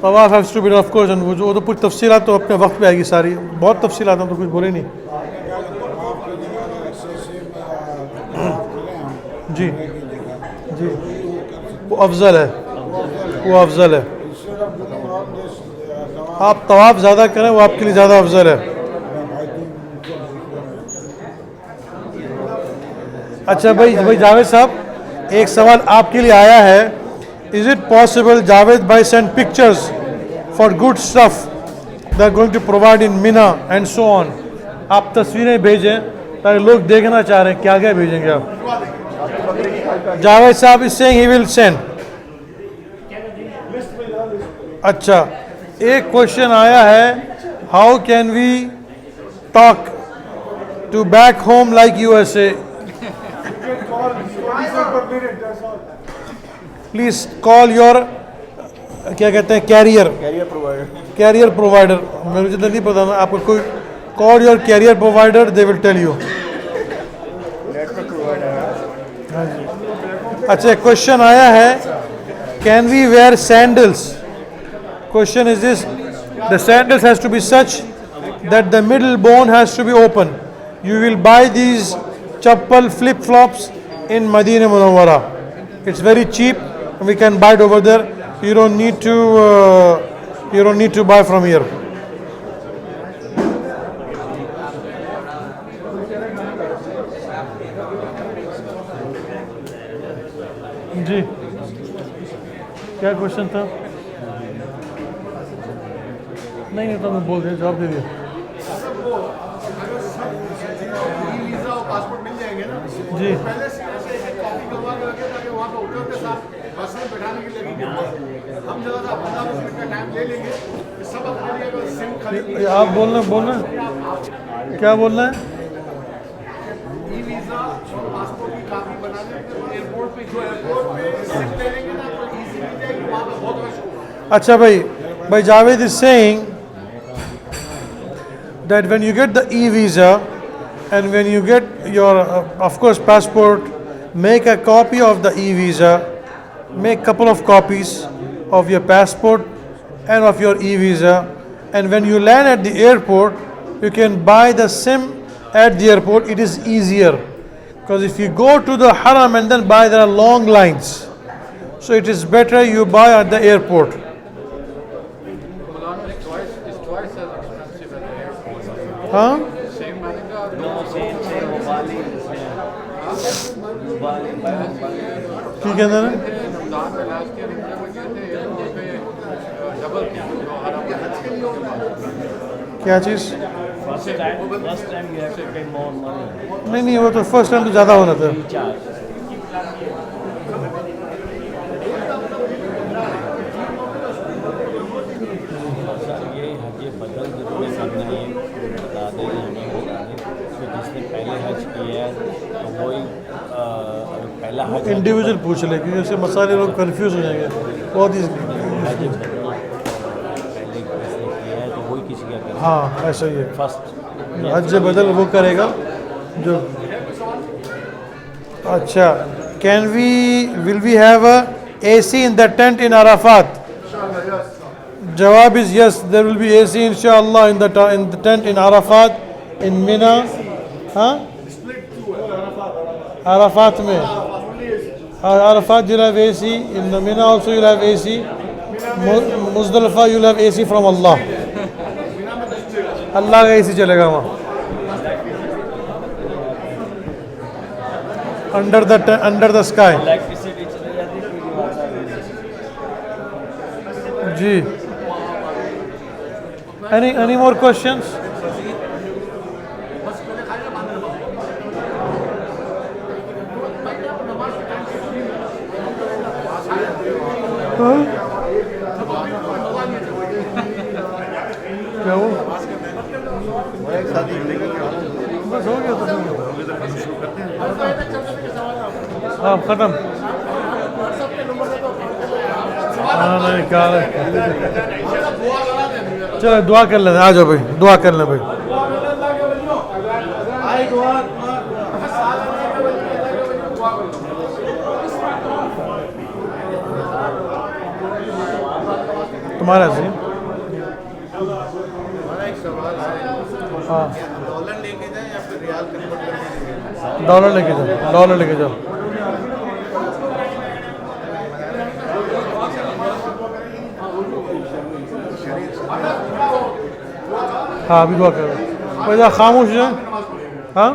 तवाफ has to be of course, वो तो कुछ तफसीलात तो अपने वक्त पे आएगी सारी, बहुत तफसीलात हम तो कुछ बोले नहीं. जी जी वो अफजल है, वो अफजल है. आप तवाफ ज़्यादा करें वो आपके लिए ज़्यादा अफजल है. अच्छा भाई जावेद साहब, एक सवाल आपके लिए आया है. इज़ इट पॉसिबल जावेद भाई send pictures for good stuff they are going to provide in Mina and so on. आप तस्वीरें भेजें ताकि लोग देखना चाह रहे हैं क्या क्या भेजेंगे आप. जावेद साहब is saying he will send. अच्छा एक क्वेश्चन आया है, how can we talk to back home like USA. Please call your क्या कहते हैं कैरियर प्रोवाइडर. मुझे तो नहीं पता ना, आपको कोई call your carrier provider, they will tell you. अच्छा एक क्वेश्चन आया है, can we wear sandals. Question is this: the sandals has to be such that the middle bone has to be open. You will buy these chappal flip flops in Madinah Munawwara. It's very cheap. We can buy it over there. You don't need to buy from here. जी क्या question था? नहीं तो मैं बोल दिया, जवाब दे दिया। Visa और पासपोर्ट मिल जाएंगे ना जी पहले से ऐसे एक कॉपी करवा के रखे ताकि वहाँ पे उतरते साथ बस में बैठाने के लिए हम ज़रा सा 15 मिनट का टाइम ले लेंगे सब अपने लिए अगर सिम खरीद आप बोलना क्या बोलना है? ई वीज़ा और पासपोर्ट की कापी बना लें एयरपोर्ट पे जो एयरपोर्ट पे सिम ले लेंगे ना तो ईजी मिल जाएगी वहाँ पे बहुत रश होगा। अच्छा भाई Javed is saying that when you get the e-visa and when you get your of course passport, make a copy of the e-visa, make couple of copies of your passport and of your e-visa, and when you land at the airport you can buy the SIM at the airport. It is easier because if you go to the haram and then buy, there are long lines, so it is better you buy at the airport. Maulana is twice as expensive as the airport. Huh? Same महंगा No, same Bali. ठीक है ना? रमजान में last year India में गए थे airport पे double थी जो हरम क्या चीज़? First time you have to pay more money. नहीं वो तो फर्स्ट टाइम तो ज़्यादा होना था। Recharge. सर ये हज बदल जरूर करना है, बता दें हमें बता दें कि जिसने पहले हज किया है तो वही पहला हज इंडिविजुअल पूछ ले क्योंकि उससे मसाले लोग कंफ्यूज हो जाएंगे बहुत ही। हज पहले जिसने किया है तो वही किसी का करेगा। हाँ ऐसा ही है, फर्स्ट हज बदल वो करेगा जो। अच्छा will we have a AC in the tent in Arafat? Jawab is yes, there will be AC inshallah in the tent in Arafat, in Mina. Arafat mein. Arafat you'll have AC, in the Mina also you'll have AC. Muzdalifa you'll have AC from Allah. Allah का AC चलेगा वहाँ. Under the sky. Electricity चली जाती है जी. Any more questions? क्या वो? बस हो गया तो हाँ खत्म। हाँ नहीं क्या चलो दुआ कर लेते, आ जाओ भाई दुआ कर लें भाई। तुम्हारा सही। हाँ डॉलर लेके जाए या फिर रियाल कन्वर्ट करके डॉलर लेके जाओ, डॉलर लेके जाओ। हाँ अभी दुआ करो वैसा खामोश है। हाँ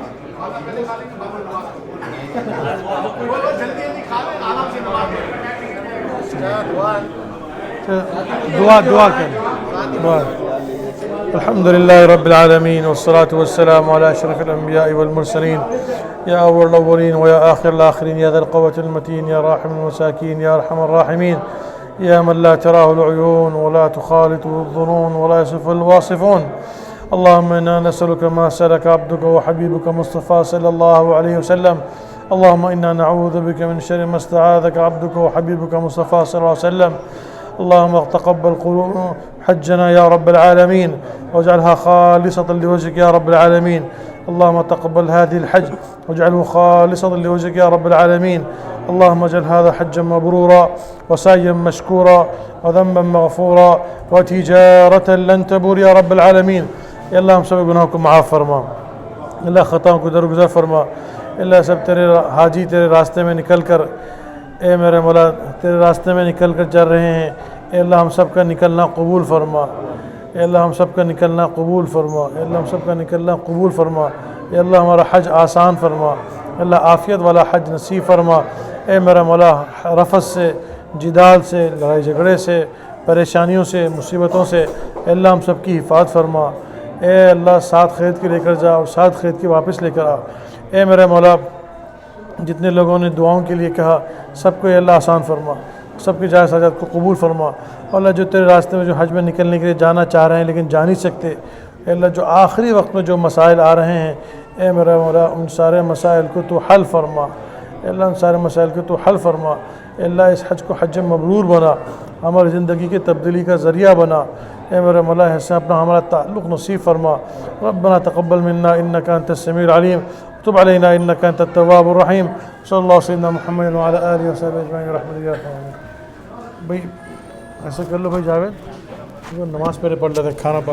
दुआ कर दुआ। अल्हम्दुलिल्लाह रब्बिल आलमीन वस्सलातु वस्सलामु अला अशरफिल अंबिया वल मुरसलीन या अव्वल अव्वलीन व या आखिर आखिरीन या ज़ल क़ुव्वतिल मतीन या राहिमुल मसाकीन या अरहमर राहिमीन या मन ला तराहुल उयून व ला तुखालितुहुल ज़ुनून व ला यसिफुल वासिफून। اللهم إنا نسألك ما سألك عبدك وحبيبك مصطفى صلى الله عليه وسلم. اللهم إنا نعوذ بك من شر ما استعاذك عبدك وحبيبك مصطفى صلى الله عليه وسلم. اللهم تقبل حجنا يا رب العالمين واجعلها خالصة لوجهك يا رب العالمين. اللهم تقبل هذه الحج واجعله خالصة لوجهك يا رب العالمين. اللهم اجعل هذا حجا مبرورا وسعيا مشكورا وذنبا مغفورا وتجارة لن تبور يا رب العالمين. या अल्लाह हम सब गुनाहों को माफ़ फरमा, अल्लाह ख़ताओं को दरगुज़र फरमा। अल्लाह सब तेरे हाजी तेरे रास्ते में निकल कर ए मेरे मौला तेरे रास्ते में निकल कर चल रहे हैं। अल्लाह हम सब का निकलना कबूल फरमा, अल्लाह हम सब का निकलना कबूल फरमा, अल्लाह हम सब का निकलना कबूल फरमा। अल्लाह हमारा हज आसान फरमा, अल्लाह आफ़ियत वाला हज नसीब फरमा। ए मेरा मौला रफस से, जिदाल से, लड़ाई झगड़े से, परेशानियों से, मुसीबतों से अल्लाह हम सब की हिफाजत फरमा। ए अल्लाह साथ खरीद के लेकर जा और साथ खरीद के वापस लेकर आ। ए मेरा मौला जितने लोगों ने दुआओं के लिए कहा सबको अल्लाह आसान फरमा, सबके जायज़ हाजात को कबूल फरमा। अल्लाह जो तेरे रास्ते में जो हज में निकलने के लिए जाना चाह रहे हैं लेकिन जा नहीं सकते, अल्लाह जो आखिरी वक्त में जो मसाइल आ रहे हैं, ए मेरा मौला उन सारे मसाइल को तो हल फरमा। अल्लाह उन सारे मसाइल को तो हल फरमा। अल्लाह इस हज को हज मबरूर बना, हमारी ज़िंदगी की तब्दीली का ज़रिया बना। ए मेरा मौला ऐसे अपना हमारा ताल्लुक़ नसीब फरमा। रब्बना तक़ब्बल मिन्ना इन्नका अंतस समीउल अलीम तुब अलैना इन्नका अंतत तव्वाबुर रहीम। सल्लल्लाहु अलैहि वसल्लम मुहम्मद व अला आलिहि व सहबिहि अजमईन रहमतुल्लाहि व बरकातहू। भाई ऐसा कर लो भाई जावेद, वो नमाज़ पहले पढ़ लेते हैं, खाना पा